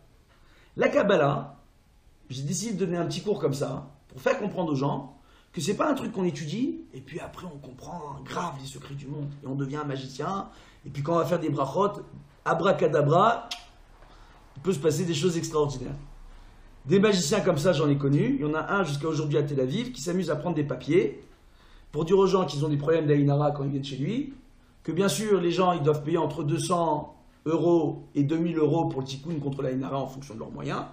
La Kabbalah, j'ai décidé de donner un petit cours comme ça, pour faire comprendre aux gens que c'est pas un truc qu'on étudie, et puis après on comprend grave les secrets du monde, et on devient un magicien, et puis quand on va faire des brachot, abracadabra, il peut se passer des choses extraordinaires. Des magiciens comme ça, j'en ai connu. Il y en a un jusqu'à aujourd'hui à Tel Aviv qui s'amuse à prendre des papiers pour dire aux gens qu'ils ont des problèmes d'Aïnara quand ils viennent chez lui, que bien sûr les gens ils doivent payer entre 200 € et 2000 € pour le tikkun contre l'Aïnara en fonction de leurs moyens,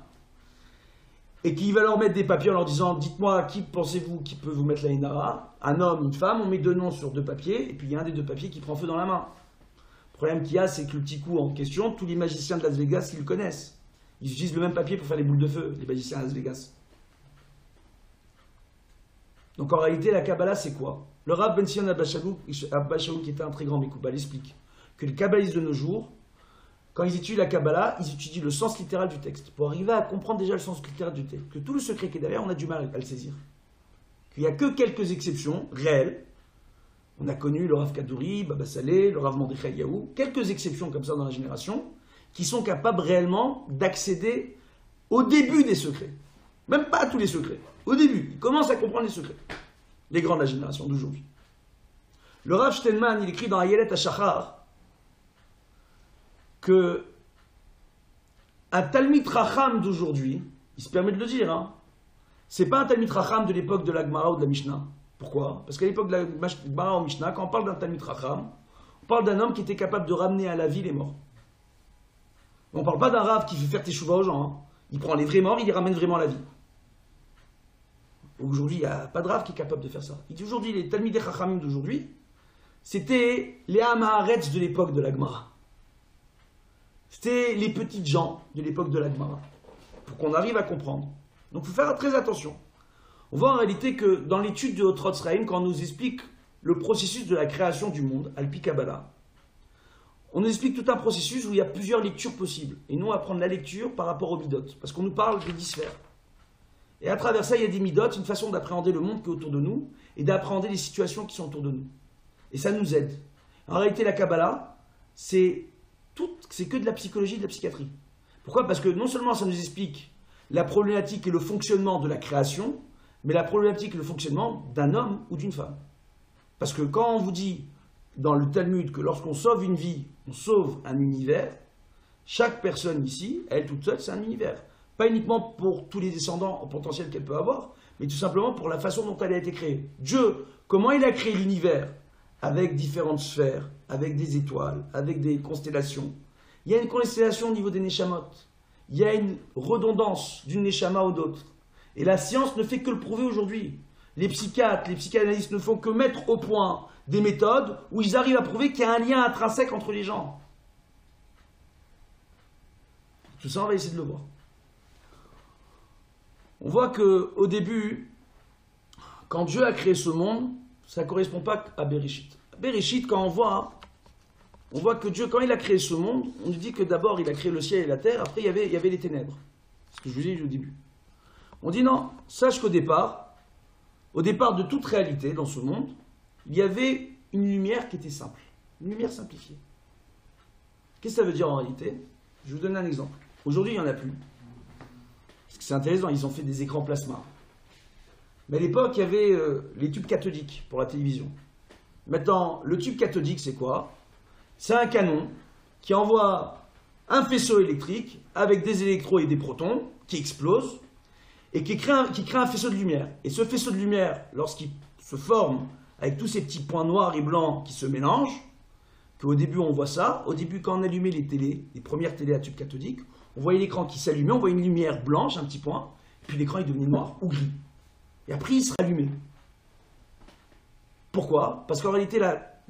et qu'il va leur mettre des papiers en leur disant dites-moi qui pensez-vous qui peut vous mettre l'Aïnara, un homme, une femme, on met 2 noms sur 2 papiers, et puis il y a un des 2 papiers qui prend feu dans la main. Le problème qu'il y a, c'est que le petit coup en question, tous les magiciens de Las Vegas, ils le connaissent. Ils utilisent le même papier pour faire les boules de feu, les magiciens à Las Vegas. Donc en réalité, la Kabbalah, c'est quoi? Le Rav Ben Sion Abba Shaul, qui était un très grand Mekoubal, explique que les kabbalistes de nos jours, quand ils étudient la Kabbalah, ils étudient le sens littéral du texte, pour arriver à comprendre déjà le sens littéral du texte. Que tout le secret qui est derrière, on a du mal à le saisir. Qu'il n'y a que quelques exceptions réelles. On a connu le Rav Kadouri, Baba Saleh, le Rav Mordechai Eliyahu, quelques exceptions comme ça dans la génération, qui sont capables réellement d'accéder au début des secrets. Même pas à tous les secrets. Au début, ils commencent à comprendre les secrets. Les grands de la génération d'aujourd'hui. Le Rav Steinman, il écrit dans Ayelet HaShachar que un Talmid Racham d'aujourd'hui, il se permet de le dire, hein, c'est pas un Talmid Racham de l'époque de la Gemara ou de la Mishnah. Pourquoi? Parce qu'à l'époque de la Gemara ou Mishnah, quand on parle d'un Talmid Racham, on parle d'un homme qui était capable de ramener à la vie les morts. On ne parle pas d'un Rav qui fait faire teshuva aux gens. Hein. Il prend les vrais morts, il les ramène vraiment à la vie. Aujourd'hui, il n'y a pas de Rav qui est capable de faire ça. Il dit aujourd'hui, les Talmidei Chachamim d'aujourd'hui, c'était les Hamaharetz de l'époque de la Gemara. C'était les petites gens de l'époque de la Gemara. Pour qu'on arrive à comprendre. Donc il faut faire très attention. On voit en réalité que dans l'étude de Hotzrot Chaim, quand on nous explique le processus de la création du monde, Al-Pi Kabbalah, on nous explique tout un processus où il y a plusieurs lectures possibles. Et nous, on va prendre la lecture par rapport aux midot. Parce qu'on nous parle des 10 sphères. Et à travers ça, il y a des midot, une façon d'appréhender le monde qui est autour de nous et d'appréhender les situations qui sont autour de nous. Et ça nous aide. En réalité, la Kabbalah, c'est que de la psychologie et de la psychiatrie. Pourquoi? Parce que non seulement ça nous explique la problématique et le fonctionnement de la création, mais la problématique et le fonctionnement d'un homme ou d'une femme. Parce que quand on vous dit dans le Talmud que lorsqu'on sauve une vie, on sauve un univers, chaque personne ici, elle toute seule, c'est un univers. Pas uniquement pour tous les descendants en potentiel qu'elle peut avoir, mais tout simplement pour la façon dont elle a été créée. Dieu, comment il a créé l'univers? Avec différentes sphères, avec des étoiles, avec des constellations. Il y a une constellation au niveau des Neshamot. Il y a une redondance d'une Neshama ou d'autre. Et la science ne fait que le prouver aujourd'hui. Les psychiatres, les psychanalystes ne font que mettre au point des méthodes où ils arrivent à prouver qu'il y a un lien intrinsèque entre les gens. Tout ça, on va essayer de le voir. On voit qu'au début, quand Dieu a créé ce monde, ça ne correspond pas à Bereshit. Bereshit, quand on voit que Dieu, quand il a créé ce monde, on nous dit que d'abord il a créé le ciel et la terre, après il y avait les ténèbres. C'est ce que je vous ai dit au début. On dit non, sache qu'au départ de toute réalité dans ce monde, il y avait une lumière qui était simple, une lumière simplifiée. Qu'est-ce que ça veut dire en réalité? Je vais vous donner un exemple. Aujourd'hui, il n'y en a plus. Parce que c'est intéressant, ils ont fait des écrans plasma. Mais à l'époque, il y avait les tubes cathodiques pour la télévision. Maintenant, le tube cathodique, c'est quoi? C'est un canon qui envoie un faisceau électrique avec des électrons et des protons qui explosent et qui crée un faisceau de lumière. Et ce faisceau de lumière, lorsqu'il se forme avec tous ces petits points noirs et blancs qui se mélangent, qu'au début on voit ça, au début quand on allumait les premières télés à tube cathodique, on voyait l'écran qui s'allumait, on voyait une lumière blanche, un petit point, puis l'écran il devenait noir ou gris. Et après il se rallumait. Pourquoi? Parce qu'en réalité,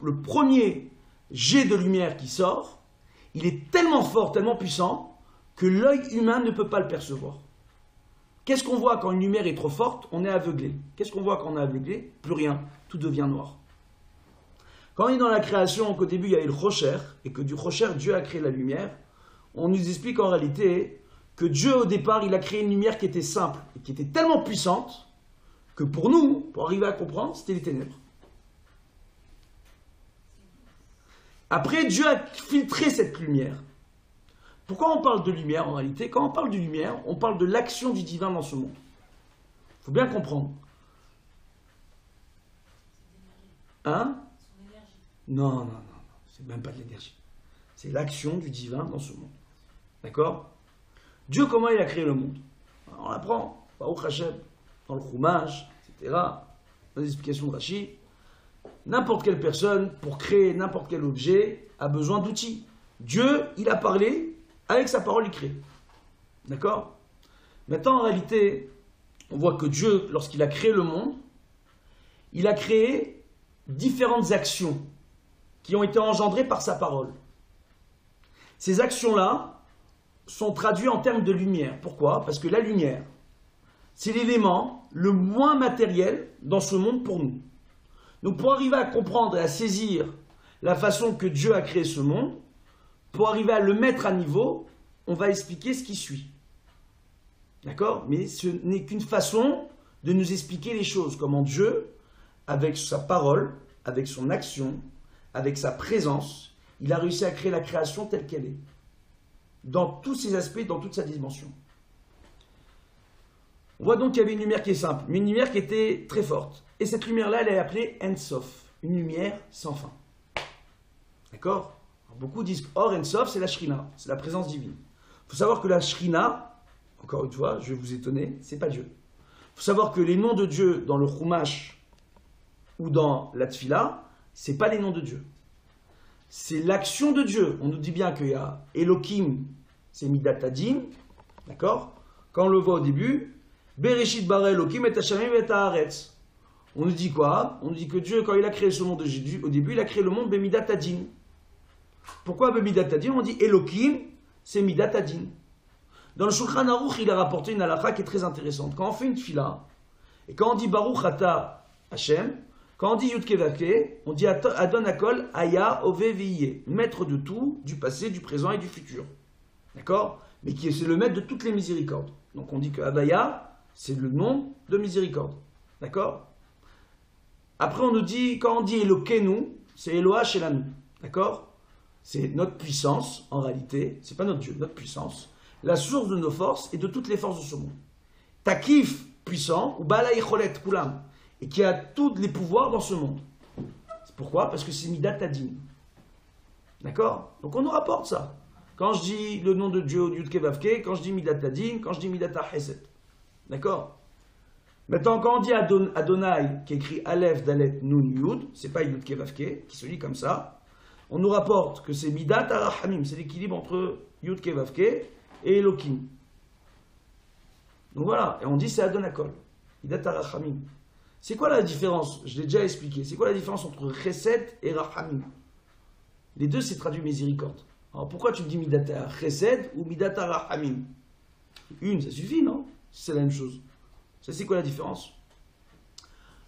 le premier jet de lumière qui sort, il est tellement fort, tellement puissant, que l'œil humain ne peut pas le percevoir. Qu'est-ce qu'on voit quand une lumière est trop forte? On est aveuglé. Qu'est-ce qu'on voit quand on est aveuglé? Plus rien. Tout devient noir. Quand on est dans la création, qu'au début il y avait le Rocher, et que du Rocher, Dieu a créé la lumière, on nous explique en réalité que Dieu, au départ, il a créé une lumière qui était simple, et qui était tellement puissante, que pour nous, pour arriver à comprendre, c'était les ténèbres. Après, Dieu a filtré cette lumière. Pourquoi on parle de lumière en réalité? Quand on parle de lumière, on parle de l'action du divin dans ce monde. Il faut bien comprendre. Hein? Non, c'est même pas de l'énergie. C'est l'action du divin dans ce monde. D'accord? Dieu, comment il a créé le monde? On l'apprend, Baruch Hashem, dans le Chumash, etc., dans les explications de Rashi. N'importe quelle personne, pour créer n'importe quel objet, a besoin d'outils. Dieu, il a parlé, avec sa parole, il crée. D'accord? Maintenant, en réalité, on voit que Dieu, lorsqu'il a créé le monde, il a créé différentes actions qui ont été engendrées par sa parole. Ces actions-là sont traduites en termes de lumière. Pourquoi? Parce que la lumière, c'est l'élément le moins matériel dans ce monde pour nous. Donc pour arriver à comprendre et à saisir la façon que Dieu a créé ce monde, pour arriver à le mettre à niveau, on va expliquer ce qui suit. D'accord? Mais ce n'est qu'une façon de nous expliquer les choses. Comment Dieu, avec sa parole, avec son action, avec sa présence, il a réussi à créer la création telle qu'elle est. Dans tous ses aspects, dans toute sa dimension. On voit donc qu'il y avait une lumière qui est simple, mais une lumière qui était très forte. Et cette lumière-là, elle est appelée En Sof, une lumière sans fin. D'accord? Beaucoup disent que Or En Sof, c'est la Shrina, c'est la présence divine. Il faut savoir que la Shrina, encore une fois, je vais vous étonner, c'est pas Dieu. Il faut savoir que les noms de Dieu dans le Chumash ou dans la Tfila, c'est pas les noms de Dieu. C'est l'action de Dieu. On nous dit bien qu'il y a Elohim, c'est Midat Hadin, d'accord? Quand on le voit au début, Bereshit bara Elohim et Hashamim et Haaretz. On nous dit quoi? On nous dit que Dieu, quand il a créé ce monde au début, il a créé le monde Bemidat Hadin. Pourquoi Bemidat Hadin? On dit Elohim, c'est Midat Hadin. Dans le Shulchan Aruch, il a rapporté une halakha qui est très intéressante. Quand on fait une tfila, et quand on dit Baruch Ata Hashem, quand on dit Yud Kei Vav Kei, on dit Adon Hakol Aya Ove Veiye, maître de tout, du passé, du présent et du futur. D'accord? Mais qui c'est le maître de toutes les miséricordes. Donc on dit que Avaya, c'est le nom de miséricorde. D'accord? Après on nous dit, quand on dit Elokenu, c'est Eloha Shelanu. D'accord? C'est notre puissance, en réalité, c'est pas notre Dieu, notre puissance, la source de nos forces et de toutes les forces de ce monde. Takif, puissant, ou Bala Yecholet Kulam, et qui a tous les pouvoirs dans ce monde. C'est pourquoi? Parce que c'est Midat Hadin. D'accord? Donc on nous rapporte ça. Quand je dis le nom de Dieu, Yud Kei Vav Kei, quand je dis Midat Hadin, quand je dis Midat HaChesed. D'accord? Maintenant, quand on dit Adonai, qui écrit Aleph, Dalet, Nun, Yud, c'est pas Yud Kei Vav Kei, qui se lit comme ça, on nous rapporte que c'est Midat HaRachamim, c'est l'équilibre entre Yud Kei Vav Kei et Elohim. Donc voilà, et on dit c'est Adonakol, Midat HaRachamim. C'est quoi la différence? Je l'ai déjà expliqué. C'est quoi la différence entre Chesed et Rachamim? Les deux, c'est traduit miséricorde. Alors pourquoi tu me dis Midata Chesed ou Midata Rachamim? Une, ça suffit, non? C'est la même chose. Ça, c'est quoi la différence?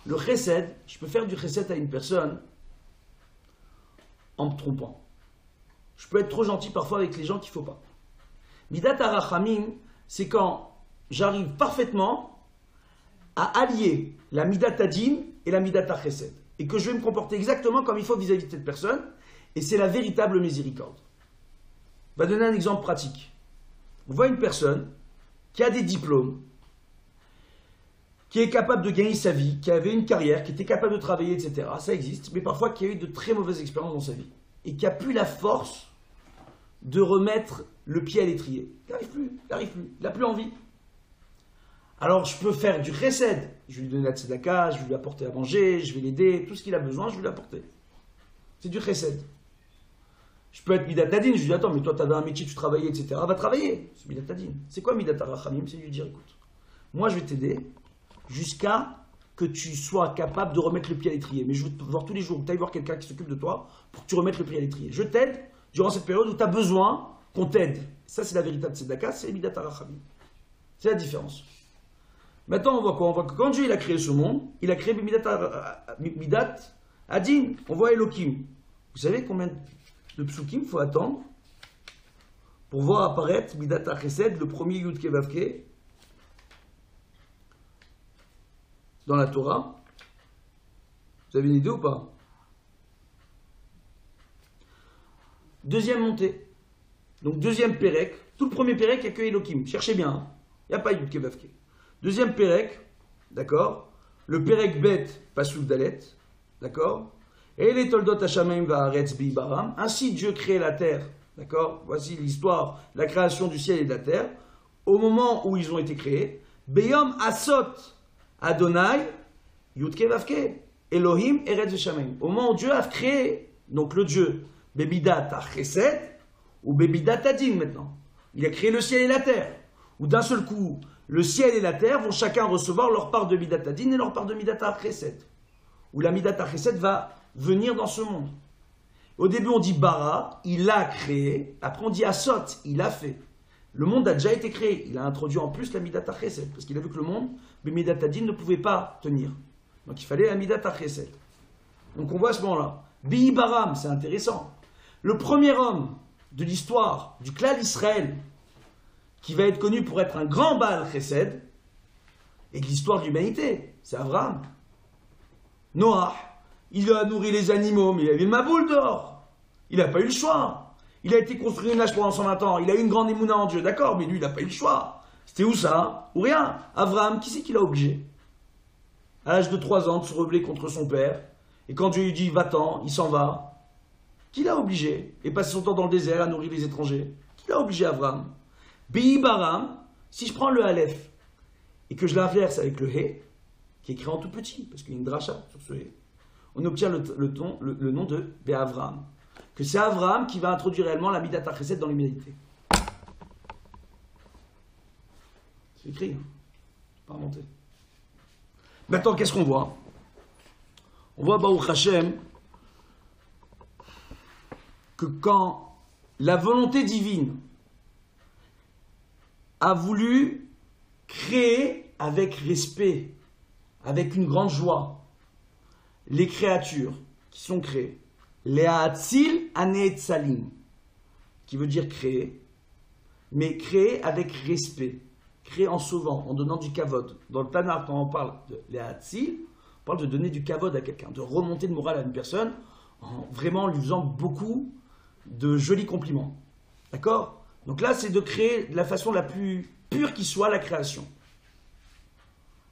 Le Chesed, je peux faire du Chesed à une personne en me trompant. Je peux être trop gentil parfois avec les gens qu'il ne faut pas. Midata Rachamim, c'est quand j'arrive parfaitement à allier la Midat Hadin et la Midat HaChesed. Et que je vais me comporter exactement comme il faut vis-à-vis de cette personne. Et c'est la véritable miséricorde. On va donner un exemple pratique. On voit une personne qui a des diplômes, qui est capable de gagner sa vie, qui avait une carrière, qui était capable de travailler, etc. Ça existe, mais parfois qui a eu de très mauvaises expériences dans sa vie et qui a plus la force de remettre le pied à l'étrier. Il n'arrive plus, il n'a plus envie. Alors je peux faire du chesed, je vais lui donner la tzedaka, je vais lui apporter à manger, je vais l'aider, tout ce qu'il a besoin, je vais lui apporter. C'est du chesed. Je peux être midat adin, je lui dis attends, mais toi tu avais un métier, tu travaillais, etc. Va travailler, c'est midat adin. C'est quoi midat arachamim? C'est lui dire écoute, moi je vais t'aider jusqu'à que tu sois capable de remettre le pied à l'étrier. Mais je veux te voir tous les jours, que tu ailles voir quelqu'un qui s'occupe de toi pour que tu remettes le pied à l'étrier. Je t'aide durant cette période où tu as besoin qu'on t'aide. Ça c'est la véritable tzedaka, c'est midat arachamim. C'est la différence. Maintenant, on voit quoi? On voit que quand Dieu il a créé ce monde, il a créé Midat Adin. On voit Elohim. Vous savez combien de psukim il faut attendre pour voir apparaître Midat HaChesed, le premier Yud Ke Vav Ke, dans la Torah? Vous avez une idée ou pas? Deuxième montée. Donc deuxième Pérec. Tout le premier Pérec, il n'y a que Elohim. Cherchez bien. Hein. Il n'y a pas Yud Ke Vav Ke. Deuxième Pérec, d'accord? Le Pérec Bet, Pasuk Dalet, d'accord? Et les Toldot Hashamayim Va'aretz Bi'baram. Ainsi Dieu crée la terre, d'accord? Voici l'histoire, la création du ciel et de la terre. Au moment où ils ont été créés, Beyom Asot Adonai Yudke Vavke Elohim Eretz Hashamayim. Au moment où Dieu a créé, donc le Dieu, Bebidat HaChesed ou Bebidat Adin maintenant. Il a créé le ciel et la terre. Où d'un seul coup, le ciel et la terre vont chacun recevoir leur part de Midat Adin et leur part de Midat HaChesed. Où la Midat HaChesed va venir dans ce monde. Au début, on dit Bara, il a créé. Après, on dit Asot, il a fait. Le monde a déjà été créé. Il a introduit en plus la Midat HaChesed. Parce qu'il a vu que le monde, le Midat Adin ne pouvait pas tenir. Donc il fallait la Midat HaChesed. Donc on voit à ce moment-là. Bi Baram, c'est intéressant. Le premier homme de l'histoire du clan Israël, qui va être connu pour être un grand Baal Chesed, et de l'histoire de l'humanité, c'est Abraham. Noah, il a nourri les animaux, mais il avait le maboule dehors. Il n'a pas eu le choix. Il a été construit une nage pendant 120 ans, il a eu une grande émouna en Dieu, d'accord, mais lui, il n'a pas eu le choix. C'était où ça? Ou rien. Abraham, qui c'est qui l'a obligé? À l'âge de 3 ans, de se rebeller contre son père, et quand Dieu lui dit, va-t'en, il s'en va. Qui l'a obligé? Et passer son temps dans le désert à nourrir les étrangers. Qui l'a obligé, Abraham? Bi-Baram, si je prends le Aleph et que je l'inverse avec le He, qui est écrit en tout petit, parce qu'il y a une dracha sur ce He, on obtient le nom de Be-Avram. Que c'est Abraham qui va introduire réellement la Midat HaChesed dans l'humanité. C'est écrit, hein, pas inventé. Maintenant, qu'est-ce qu'on voit? On voit, Baruch Hashem, que quand la volonté divine a voulu créer avec respect, avec une grande joie, les créatures qui sont créées. Les Ha'atzil Aneetzalim, qui veut dire créer, mais créer avec respect, créer en sauvant, en donnant du kavod. Dans le Tanakh, quand on parle de les Ha'atzil, on parle de donner du kavod à quelqu'un, de remonter le moral à une personne, en vraiment lui faisant beaucoup de jolis compliments. D'accord ? Donc là, c'est de créer de la façon la plus pure qui soit la création.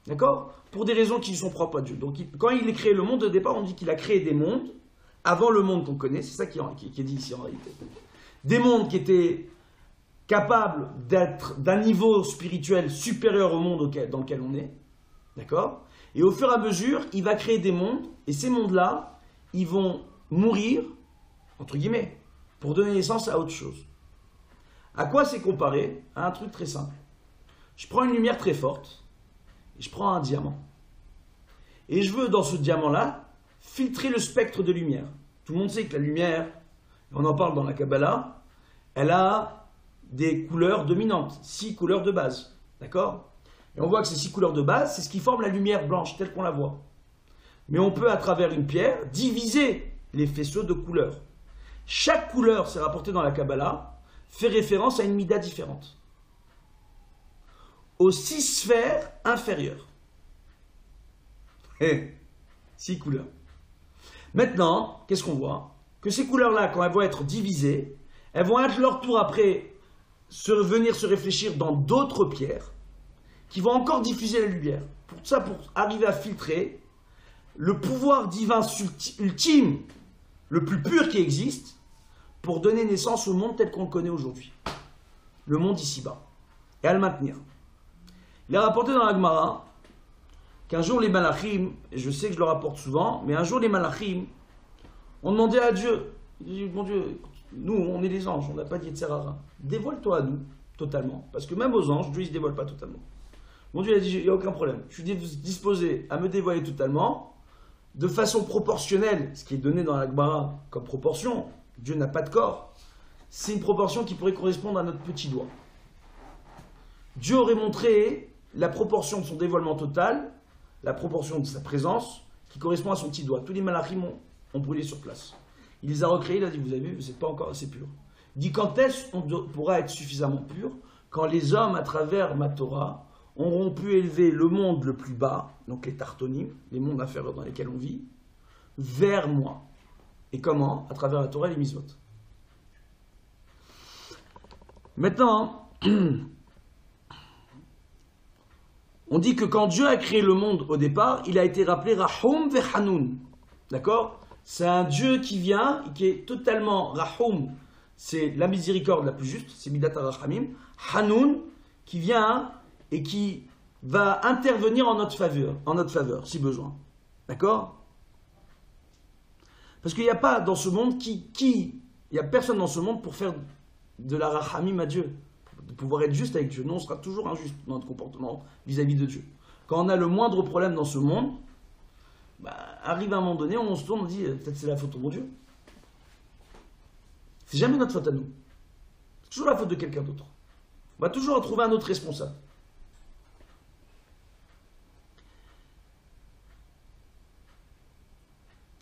D'accord? Pour des raisons qui sont propres à Dieu. Donc quand il a créé le monde, au départ, on dit qu'il a créé des mondes avant le monde qu'on connaît. C'est ça qui est dit ici en réalité. Des mondes qui étaient capables d'être d'un niveau spirituel supérieur au monde dans lequel on est. D'accord? Et au fur et à mesure, il va créer des mondes. Et ces mondes-là, ils vont mourir, entre guillemets, pour donner naissance à autre chose. À quoi c'est comparé? À un truc très simple. Je prends une lumière très forte, et je prends un diamant. Et je veux, dans ce diamant-là, filtrer le spectre de lumière. Tout le monde sait que la lumière, on en parle dans la Kabbalah, elle a des couleurs dominantes, 6 couleurs de base. D'accord? Et on voit que ces 6 couleurs de base, c'est ce qui forme la lumière blanche, telle qu'on la voit. Mais on peut, à travers une pierre, diviser les faisceaux de couleurs. Chaque couleur, c'est rapporté dans la Kabbalah, fait référence à une mida différente. Aux 6 sphères inférieures. 6 couleurs. Maintenant, qu'est-ce qu'on voit? Que ces couleurs-là, quand elles vont être divisées, elles vont être leur tour après venir se réfléchir dans d'autres pierres qui vont encore diffuser la lumière. Pour ça, pour arriver à filtrer le pouvoir divin ultime, le plus pur qui existe, pour donner naissance au monde tel qu'on le connaît aujourd'hui. Le monde ici-bas. Et à le maintenir. Il est rapporté dans la Gemara qu'un jour les malachim, et je sais que je le rapporte souvent, mais un jour les malachim ont demandé à Dieu, ils disent, mon Dieu, nous on est les anges, on n'a pas dit Yetzer Hara, dévoile-toi à nous, totalement. Parce que même aux anges, Dieu ne se dévoile pas totalement. Mon Dieu a dit, il n'y a aucun problème, je suis disposé à me dévoiler totalement, de façon proportionnelle, ce qui est donné dans la Gemara comme proportion, Dieu n'a pas de corps, c'est une proportion qui pourrait correspondre à notre petit doigt. Dieu aurait montré la proportion de son dévoilement total, la proportion de sa présence, qui correspond à son petit doigt. Tous les malachim ont brûlé sur place. Il les a recréés, il a dit, vous avez vu, vous n'êtes pas encore assez pur. Il dit, quand est-ce qu'on pourra être suffisamment pur? Quand les hommes, à travers ma Torah, auront pu élever le monde le plus bas, donc les tartonim, les mondes inférieurs dans lesquels on vit, vers moi. Et comment? À travers la Torah et les mitzvot. Maintenant, on dit que quand Dieu a créé le monde au départ, il a été rappelé Rahum Vehanoun. D'accord? C'est un Dieu qui vient, qui est totalement Rahum, c'est la miséricorde la plus juste, c'est Midat HaRachamim. Hanoun, qui vient et qui va intervenir en notre faveur, si besoin. D'accord? Parce qu'il n'y a pas dans ce monde il n'y a personne dans ce monde pour faire de la Rachamim à Dieu, de pouvoir être juste avec Dieu. Nous, on sera toujours injuste dans notre comportement vis-à-vis de Dieu. Quand on a le moindre problème dans ce monde, arrive à un moment donné, on se tourne, on dit, peut-être c'est la faute de mon Dieu. C'est jamais notre faute à nous. C'est toujours la faute de quelqu'un d'autre. On va toujours trouver un autre responsable.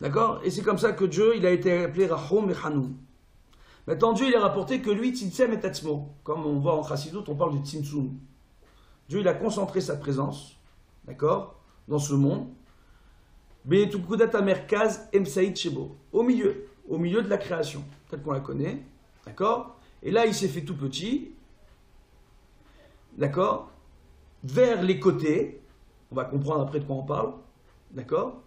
D'accord? Et c'est comme ça que Dieu, il a été appelé Rahum et Hanoun. Maintenant, Dieu, il est rapporté que lui, Tzimtzem et Tatzmo, comme on voit en Chassidut, on parle du Tzimtzum. Dieu, il a concentré sa présence, d'accord, dans ce monde. Be'etukudat Merkaz Emsaïd Shebo, au milieu de la création, telle qu'on la connaît, d'accord. Et là, il s'est fait tout petit, d'accord, vers les côtés, on va comprendre après de quoi on parle, d'accord.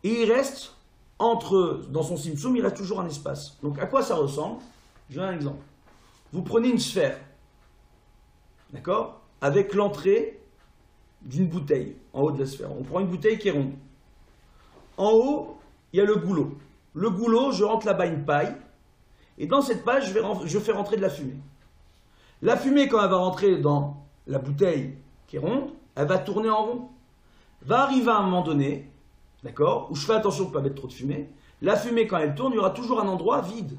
Et il reste dans son Tzimtzum, il reste toujours un espace. Donc à quoi ça ressemble? Je donne un exemple. Vous prenez une sphère, d'accord, avec l'entrée d'une bouteille en haut de la sphère. On prend une bouteille qui est ronde. En haut, il y a le goulot. Le goulot, je rentre là-bas une paille, et dans cette paille, je fais rentrer de la fumée. La fumée, quand elle va rentrer dans la bouteille qui est ronde, elle va tourner en rond. Va arriver à un moment donné, d'accord, où je fais attention de ne pas mettre trop de fumée. La fumée, quand elle tourne, il y aura toujours un endroit vide.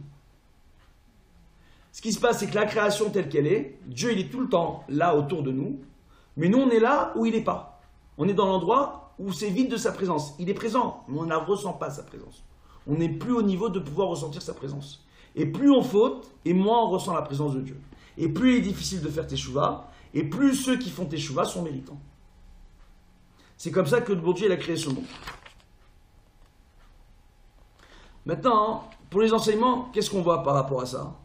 Ce qui se passe, c'est que la création telle qu'elle est, Dieu, il est tout le temps là autour de nous, mais nous, on est là où il n'est pas. On est dans l'endroit où c'est vide de sa présence. Il est présent, mais on ne ressent pas sa présence. On n'est plus au niveau de pouvoir ressentir sa présence. Et plus on faute, et moins on ressent la présence de Dieu. Et plus il est difficile de faire teshuva, et plus ceux qui font teshuva sont méritants. C'est comme ça que le bon Dieu, il a créé ce monde. Maintenant, pour les enseignements, qu'est-ce qu'on voit par rapport à ça?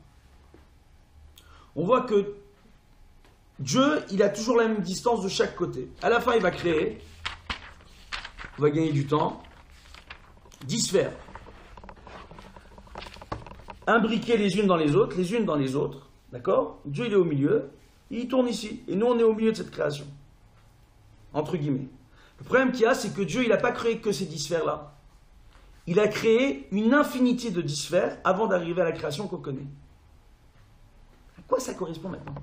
On voit que Dieu, il a toujours la même distance de chaque côté. À la fin, il va créer, on va gagner du temps, 10 sphères. Imbriquées les unes dans les autres, d'accord? Dieu, il est au milieu, il tourne ici, et nous, on est au milieu de cette création. Entre guillemets. Le problème qu'il y a, c'est que Dieu, il n'a pas créé que ces 10 sphères-là. Il a créé une infinité de 10 sphères avant d'arriver à la création qu'on connaît. À quoi ça correspond maintenant?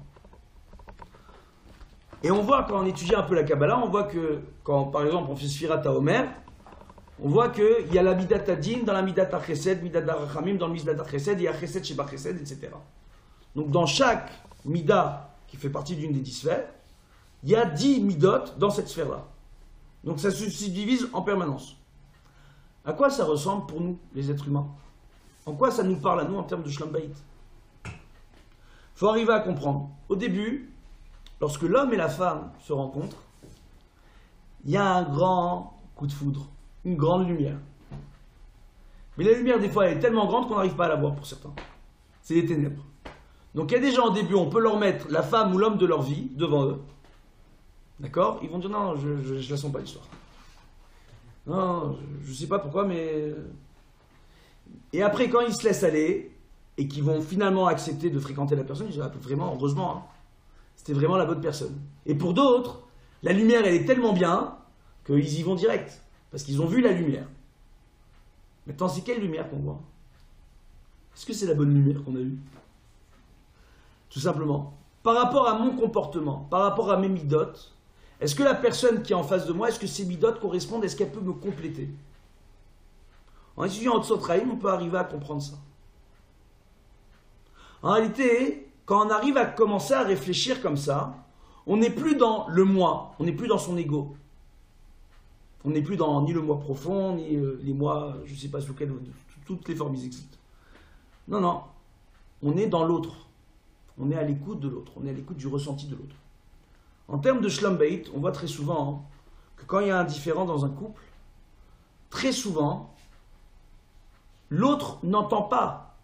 Et on voit, quand on étudie un peu la Kabbalah, on voit que, quand par exemple on fait Sfirat HaOmer, on voit qu'il y a la Midat HaDin dans la Midat HaChesed, Midat HaRachamim dans le Midat HaChesed, et il y a Chesed Sheba Chesed, etc. Donc dans chaque Midah, qui fait partie d'une des 10 sphères, il y a 10 Midot dans cette sphère-là. Donc ça se subdivise en permanence. À quoi ça ressemble pour nous, les êtres humains? En quoi ça nous parle à nous en termes de Shlom Bayit? Il faut arriver à comprendre. Au début, lorsque l'homme et la femme se rencontrent, il y a un grand coup de foudre, une grande lumière. Mais la lumière, des fois, elle est tellement grande qu'on n'arrive pas à la voir pour certains. C'est les ténèbres. Donc il y a des gens au début, on peut leur mettre la femme ou l'homme de leur vie devant eux. D'accord? Ils vont dire non, je la sens pas l'histoire. Non, je sais pas pourquoi, mais... Et après, quand ils se laissent aller, et qu'ils vont finalement accepter de fréquenter la personne, ils disent, ah, vraiment, heureusement, hein, c'était vraiment la bonne personne. Et pour d'autres, la lumière, elle est tellement bien, qu'ils y vont direct. Parce qu'ils ont vu la lumière. Maintenant, c'est quelle lumière qu'on voit? Est-ce que c'est la bonne lumière qu'on a eue? Tout simplement. Par rapport à mon comportement, par rapport à mes midotes, est-ce que la personne qui est en face de moi, est-ce que ces midotes correspondent, est-ce qu'elle peut me compléter? En étudiant Otsot Chaim, on peut arriver à comprendre ça. En réalité, quand on arrive à commencer à réfléchir comme ça, on n'est plus dans le moi, on n'est plus dans son ego. On n'est plus dans ni le moi profond, ni les moi, je ne sais pas sous quelle, toutes les formes ils existent. Non, non, on est dans l'autre. On est à l'écoute de l'autre, on est à l'écoute du ressenti de l'autre. En termes de Shlom Bayit, on voit très souvent que quand il y a un différend dans un couple, très souvent, l'autre n'entend pas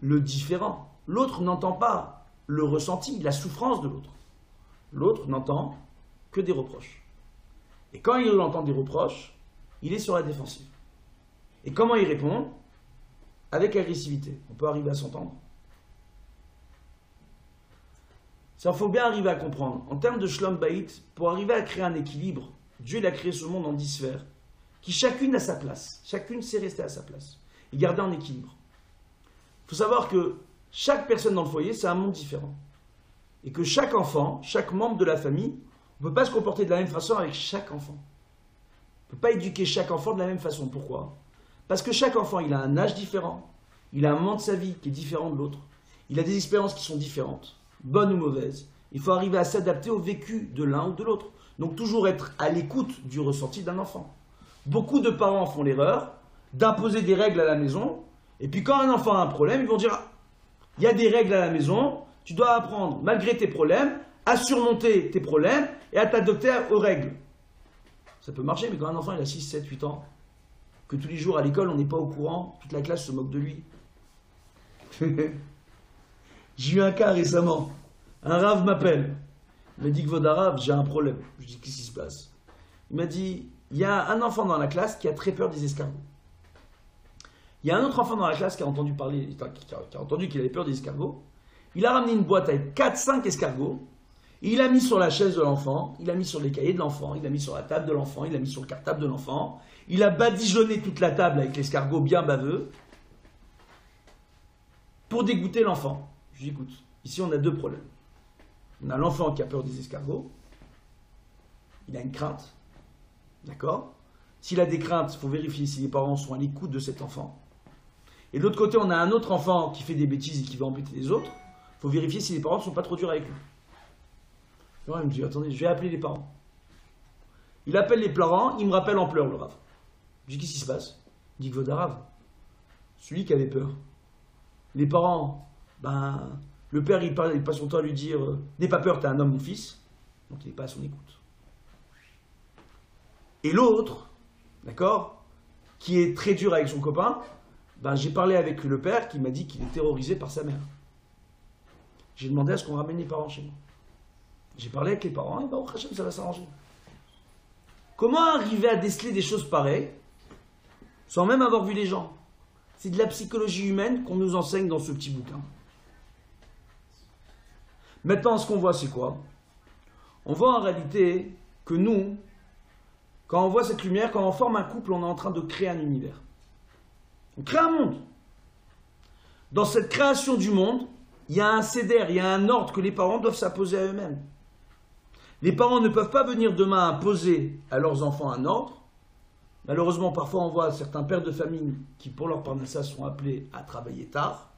le différent. L'autre n'entend pas le ressenti, la souffrance de l'autre. L'autre n'entend que des reproches. Et quand il entend des reproches, il est sur la défensive. Et comment il répond? Avec agressivité. On peut arriver à s'entendre. Ça, il faut bien arriver à comprendre. En termes de Shlom Bayit, pour arriver à créer un équilibre, Dieu il a créé ce monde en 10 sphères, qui chacune a sa place. Chacune sait rester à sa place. Et garder en équilibre. Il faut savoir que chaque personne dans le foyer, c'est un monde différent. Et que chaque enfant, chaque membre de la famille, on ne peut pas se comporter de la même façon avec chaque enfant. On ne peut pas éduquer chaque enfant de la même façon. Pourquoi? Parce que chaque enfant, il a un âge différent. Il a un moment de sa vie qui est différent de l'autre. Il a des expériences qui sont différentes, bonnes ou mauvaises. Il faut arriver à s'adapter au vécu de l'un ou de l'autre. Donc toujours être à l'écoute du ressenti d'un enfant. Beaucoup de parents font l'erreur d'imposer des règles à la maison. Et puis quand un enfant a un problème, ils vont dire « il y a des règles à la maison, tu dois apprendre, malgré tes problèmes, à surmonter tes problèmes et à t'adapter aux règles. » Ça peut marcher, mais quand un enfant il a 6, 7, 8 ans, que tous les jours à l'école on n'est pas au courant, toute la classe se moque de lui. J'ai eu un cas récemment. Un rave m'appelle. Il m'a dit que Vodarav, j'ai un problème. Je dis qu'est-ce qui se passe? Il m'a dit il y a un enfant dans la classe qui a très peur des escargots. Il y a un autre enfant dans la classe qui a entendu parler, qui a entendu qu'il avait peur des escargots. Il a ramené une boîte avec 4-5 escargots. Et il a mis sur la chaise de l'enfant, il a mis sur les cahiers de l'enfant, il a mis sur la table de l'enfant, il a mis sur le cartable de l'enfant. Il a badigeonné toute la table avec l'escargot bien baveux pour dégoûter l'enfant. Je lui dis écoute, ici on a deux problèmes. On a l'enfant qui a peur des escargots, il a une crainte, d'accord? S'il a des craintes, il faut vérifier si les parents sont à l'écoute de cet enfant. Et de l'autre côté, on a un autre enfant qui fait des bêtises et qui va embêter les autres. Il faut vérifier si les parents ne sont pas trop durs avec lui. Alors, il me dit, attendez, je vais appeler les parents. Il appelle les parents, il me rappelle en pleurs le rave. Je dis, qu'est-ce qui se passe? Il dit que Vodarav, celui qui avait peur. Les parents, le père, il passe son temps à lui dire, n'aie pas peur, t'es un homme, mon fils. Donc il n'est pas à son écoute. Et l'autre, d'accord, qui est très dur avec son copain, j'ai parlé avec le père qui m'a dit qu'il est terrorisé par sa mère. J'ai demandé à ce qu'on ramène les parents chez moi. J'ai parlé avec les parents, et au Hachem, ça va s'arranger. Comment arriver à déceler des choses pareilles sans même avoir vu les gens? C'est de la psychologie humaine qu'on nous enseigne dans ce petit bouquin. Maintenant, ce qu'on voit, c'est quoi? On voit en réalité que nous, quand on voit cette lumière, quand on forme un couple, on est en train de créer un univers. On crée un monde. Dans cette création du monde, il y a un céder, il y a un ordre que les parents doivent s'imposer à eux-mêmes. Les parents ne peuvent pas venir demain imposer à leurs enfants un ordre. Malheureusement, parfois, on voit certains pères de famille qui, pour leur parnassa, sont appelés à travailler tard.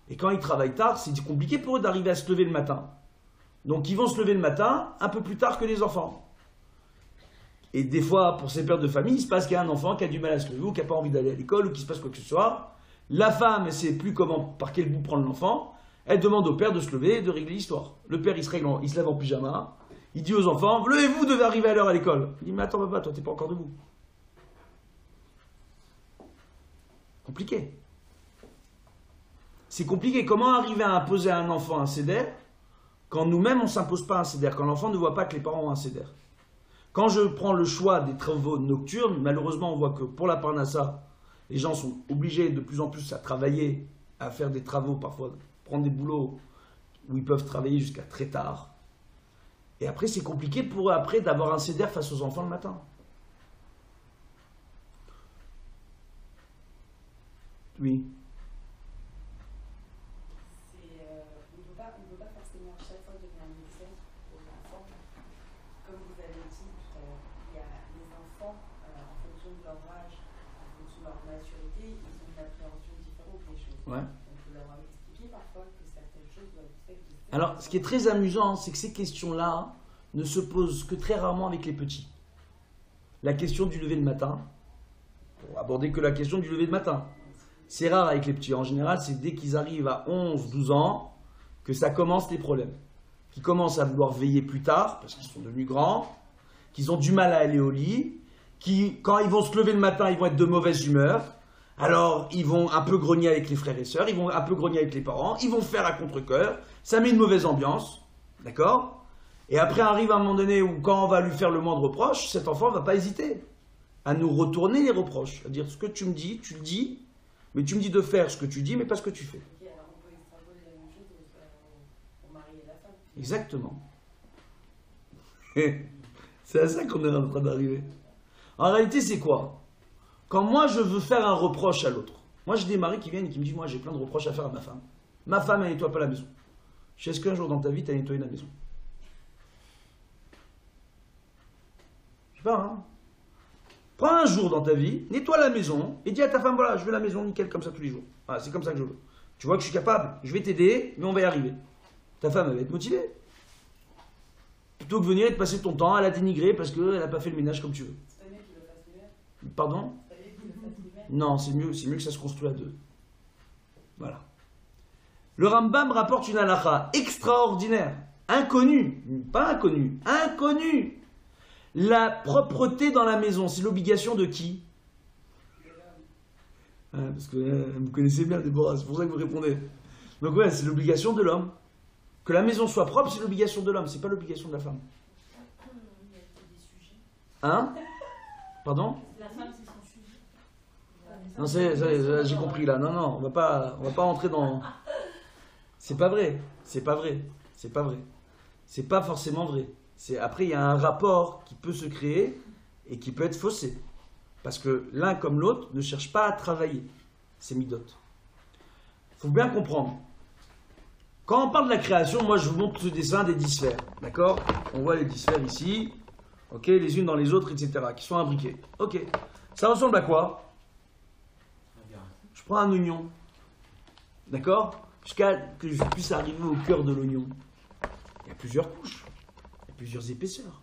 Et quand ils travaillent tard, c'est compliqué pour eux d'arriver à se lever le matin. Donc, ils vont se lever le matin un peu plus tard que les enfants. Et des fois, pour ces pères de famille, il se passe qu'il y a un enfant qui a du mal à se lever ou qui n'a pas envie d'aller à l'école ou qu'il se passe quoi que ce soit. La femme, elle ne sait plus par quel bout prendre l'enfant. Elle demande au père de se lever et de régler l'histoire. Le père, il se lève en pyjama. Il dit aux enfants, levez-vous, vous devez arriver à l'heure à l'école. Il dit, mais attends papa, toi, t'es pas encore debout. Compliqué. C'est compliqué. Comment arriver à imposer à un enfant un seder quand nous-mêmes on ne s'impose pas un seder, quand l'enfant ne voit pas que les parents ont un seder? Quand je prends le choix des travaux nocturnes, malheureusement on voit que pour la parnassa, les gens sont obligés de plus en plus à travailler, à faire des travaux, parfois prendre des boulots où ils peuvent travailler jusqu'à très tard. Et après c'est compliqué pour eux après d'avoir un seder face aux enfants le matin. Oui. On ne peut pas forcément à chaque fois donner un exemple aux enfants. Comme vous avez dit tout à l'heure, il y a les enfants, en fonction de leur âge, en fonction de leur maturité, ils ont une appréhension différente des choses. Ouais. On peut leur expliquer parfois que certaines choses doivent être faites. Alors, ce qui est très amusant, c'est que ces questions-là ne se posent que très rarement avec les petits. La question du lever le matin, pour aborder que la question du lever le matin. C'est rare avec les petits. En général, c'est dès qu'ils arrivent à 11, 12 ans que ça commence les problèmes. Qu'ils commencent à vouloir veiller plus tard, parce qu'ils sont devenus grands, qu'ils ont du mal à aller au lit, qui, quand ils vont se lever le matin, ils vont être de mauvaise humeur. Alors, ils vont un peu grogner avec les frères et sœurs, ils vont un peu grogner avec les parents, ils vont faire à contre-cœur, ça met une mauvaise ambiance, d'accord? Et après arrive un moment donné où, quand on va lui faire le moindre reproche, cet enfant ne va pas hésiter à nous retourner les reproches, à dire ce que tu me dis, tu le dis, mais tu me dis de faire ce que tu dis, mais pas ce que tu fais. Ok, alors on peut extrapoler la même chose au mari et la femme. Exactement. C'est à ça qu'on est en train d'arriver. En réalité, c'est quoi? Quand moi, je veux faire un reproche à l'autre. Moi, j'ai des maris qui viennent et qui me disent, moi, j'ai plein de reproches à faire à ma femme. Ma femme, elle nettoie pas la maison. Je sais qu'un jour dans ta vie, tu as nettoyé la maison. Je sais pas, hein. Prends un jour dans ta vie, nettoie la maison et dis à ta femme, voilà, je veux la maison nickel comme ça tous les jours. Voilà, c'est comme ça que je veux. Tu vois que je suis capable, je vais t'aider, mais on va y arriver. Ta femme, elle va être motivée. Plutôt que venir et te passer ton temps à la dénigrer parce qu'elle n'a pas fait le ménage comme tu veux. C'est pas mieux qu'il le fasse lui-même. Pardon? C'est pas mieux qu'il le fasse lui-même. Non, c'est mieux que ça se construit à deux. Voilà. Le Rambam rapporte une halakha extraordinaire, inconnue, pas inconnue, inconnue. La propreté dans la maison, c'est l'obligation de qui? Parce que vous connaissez bien Déborah, c'est pour ça que vous répondez. Donc ouais, c'est l'obligation de l'homme. Que la maison soit propre, c'est l'obligation de l'homme, c'est pas l'obligation de la femme. Hein? Pardon? La femme, c'est son sujet. Non, j'ai compris là. Non, on va pas entrer dans. C'est pas vrai. C'est pas vrai. C'est pas vrai. C'est pas forcément vrai. Après, il y a un rapport qui peut se créer et qui peut être faussé. Parce que l'un comme l'autre ne cherche pas à travailler. C'est midot. Il faut bien comprendre. Quand on parle de la création, moi je vous montre ce dessin des 10 sphères. D'accord? On voit les 10 sphères ici. Ok, les unes dans les autres, etc. Qui sont imbriquées. Ok. Ça ressemble à quoi? Je prends un oignon. D'accord? Jusqu'à que je puisse arriver au cœur de l'oignon. Il y a plusieurs couches. Il y a plusieurs épaisseurs.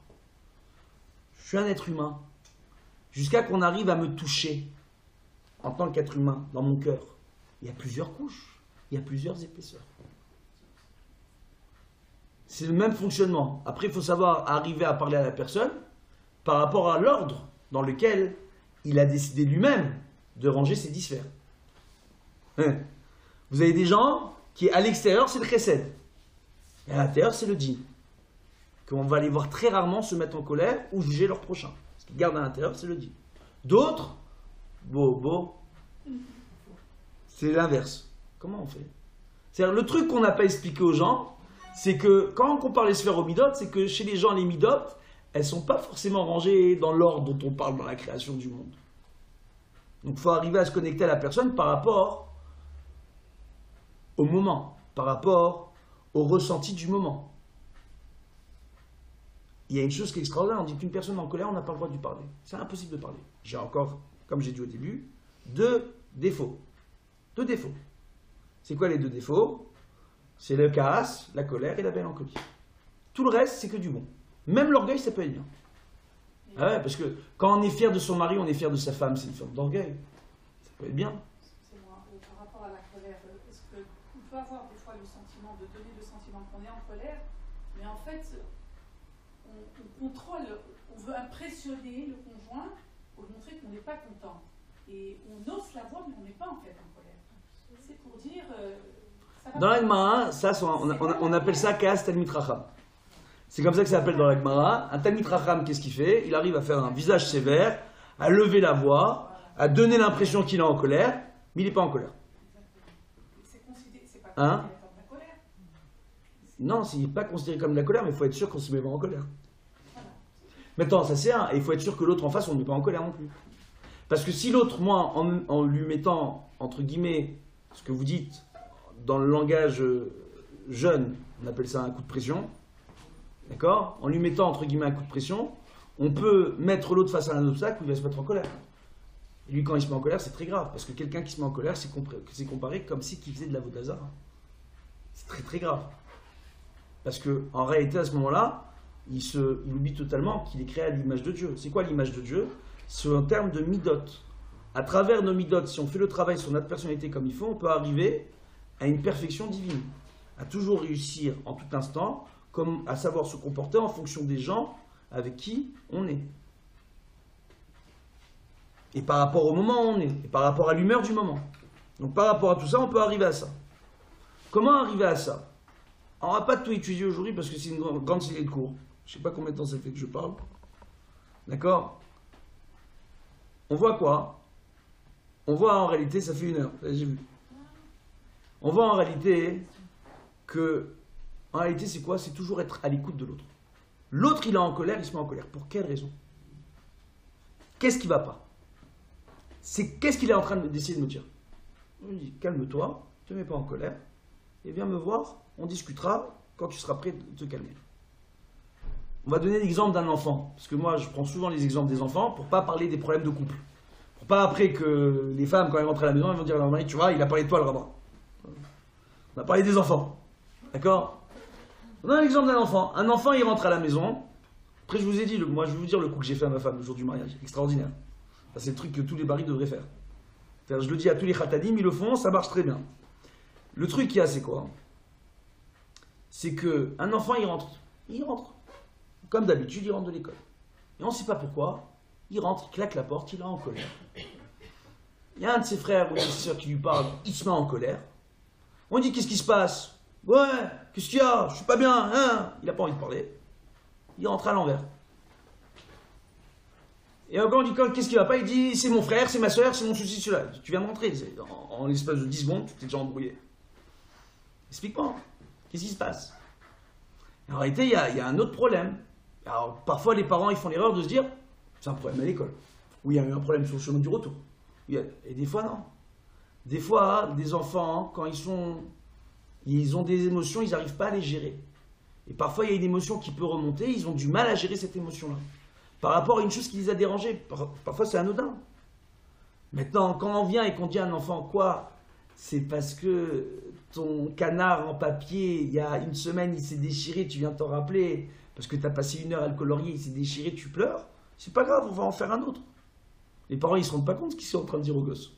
Je suis un être humain. Jusqu'à qu'on arrive à me toucher en tant qu'être humain dans mon cœur. Il y a plusieurs couches. Il y a plusieurs épaisseurs. C'est le même fonctionnement. Après, il faut savoir arriver à parler à la personne par rapport à l'ordre dans lequel il a décidé lui-même de ranger ses 10 sphères. Vous avez des gens qui, à l'extérieur, c'est le chesed. Et à l'intérieur, c'est le din. Qu'on va les voir très rarement se mettre en colère ou juger leur prochain. Ce qu'ils gardent à l'intérieur, c'est le din. D'autres, c'est l'inverse. Comment on fait? C'est-à-dire, le truc qu'on n'a pas expliqué aux gens, c'est que quand on compare les sphères aux midot, c'est que chez les gens, les midot, elles ne sont pas forcément rangées dans l'ordre dont on parle dans la création du monde. Donc il faut arriver à se connecter à la personne par rapport au moment, par rapport au ressenti du moment. Il y a une chose qui est extraordinaire, on dit qu'une personne en colère, on n'a pas le droit de lui parler. C'est impossible de parler. J'ai encore, comme j'ai dit au début, 2 défauts. 2 défauts. C'est quoi les 2 défauts? C'est le kaas, la colère et la mélancolie. Tout le reste, c'est que du bon. Même l'orgueil, ça peut être bien. Ah ouais, parce que quand on est fier de son mari, on est fier de sa femme, c'est une forme d'orgueil. Ça peut être bien. C'est moi, par rapport à la colère, est-ce qu'on peut avoir des fois le sentiment de donner le sentiment qu'on est en colère, mais en fait, on contrôle, on veut impressionner le conjoint pour lui montrer qu'on n'est pas content. Et on ose la voir, mais on n'est pas en fait en colère. C'est pour dire. Ça va Dans pas. la Gemara, ça, on appelle ça Kaas Talmid Racham. C'est comme ça que ça s'appelle dans la Gemara. Un Talmid Racham, qu'est-ce qu'il fait? Il arrive à faire un visage sévère, à lever la voix, à donner l'impression qu'il est en colère, mais il n'est pas en colère. C'est pas Hein? considéré comme la colère. Non, c'est pas considéré comme de la colère, mais il faut être sûr qu'on se met pas en colère. Maintenant, ça c'est un, et il faut être sûr que l'autre en face, on ne met pas en colère non plus. Parce que si l'autre, moi, en lui mettant, entre guillemets, ce que vous dites, dans le langage jeune, on appelle ça un coup de pression, d'accord? En lui mettant, entre guillemets, un coup de pression, on peut mettre l'autre face à un obstacle où il va se mettre en colère. Et lui, quand il se met en colère, c'est très grave, parce que quelqu'un qui se met en colère, c'est comparé comme si il faisait de la vodazara. C'est très très grave. Parce qu'en réalité, à ce moment-là, il oublie totalement qu'il est créé à l'image de Dieu. C'est quoi l'image de Dieu? C'est en termes de midot. À travers nos midot, si on fait le travail sur notre personnalité comme il faut, on peut arriver à une perfection divine. À toujours réussir en tout instant, comme à savoir se comporter en fonction des gens avec qui on est. Et par rapport au moment où on est, et par rapport à l'humeur du moment. Donc par rapport à tout ça, on peut arriver à ça. Comment arriver à ça? On ne va pas tout étudier aujourd'hui parce que c'est une grande série de cours. Je ne sais pas combien de temps ça fait que je parle. D'accord? On voit quoi? On voit en réalité, ça fait 1 heure. J'ai vu. On voit en réalité que, en réalité, c'est quoi? C'est toujours être à l'écoute de l'autre. L'autre, il est en colère, il se met en colère. Pour quelle raison? Qu'est-ce qui ne va pas? Qu'est-ce qu'il est en train d'essayer de me dire? Il me dit, calme-toi, ne te mets pas en colère, et viens me voir, on discutera quand tu seras prêt de te calmer. On va donner l'exemple d'un enfant, parce que moi je prends souvent les exemples des enfants pour ne pas parler des problèmes de couple. Pour pas après que les femmes, quand elles rentrent à la maison, elles vont dire à leur mari, tu vois, il a parlé de toi le rabbin. On a parlé des enfants. D'accord? On a l'exemple d'un enfant. Un enfant, il rentre à la maison. Après, je vous ai dit, moi je vais vous dire le coup que j'ai fait à ma femme le jour du mariage. Extraordinaire. Ça, c'est le truc que tous les baris devraient faire. Je le dis à tous les khatanim, ils le font, ça marche très bien. Le truc qu'il y a, c'est quoi? C'est qu'un enfant, il rentre. Comme d'habitude, il rentre de l'école. Et on ne sait pas pourquoi. Il rentre, il claque la porte, il est en colère. Il y a un de ses frères ou de ses soeurs qui lui parle, il se met en colère. On dit, qu'est-ce qui se passe? Ouais, qu'est-ce qu'il y a? Je suis pas bien, hein? Il n'a pas envie de parler. Il rentre à l'envers. Et quand on dit, qu'est-ce qui va pas? Il dit, c'est mon frère, c'est ma soeur, c'est mon souci, celui-là. Tu viens de rentrer. En l'espace de 10 secondes, tu t'es déjà embrouillé. Explique-moi. Qu'est-ce qui se passe? En réalité, il y a un autre problème. Alors, parfois, les parents, ils font l'erreur de se dire, c'est un problème à l'école. Ou il y a eu un problème sur le chemin du retour. Et des fois, non. Des fois, des enfants, quand ils ont des émotions, ils n'arrivent pas à les gérer. Et parfois, il y a une émotion qui peut remonter, ils ont du mal à gérer cette émotion-là. Par rapport à une chose qui les a dérangés. Parfois, c'est anodin. Maintenant, quand on vient et qu'on dit à un enfant, quoi? C'est parce que ton canard en papier, il y a 1 semaine, il s'est déchiré, tu viens t'en rappeler, parce que tu as passé 1 heure à le colorier, il s'est déchiré, tu pleures. C'est pas grave, on va en faire un autre. Les parents, ils se rendent pas compte de ce qu'ils sont en train de dire aux gosses.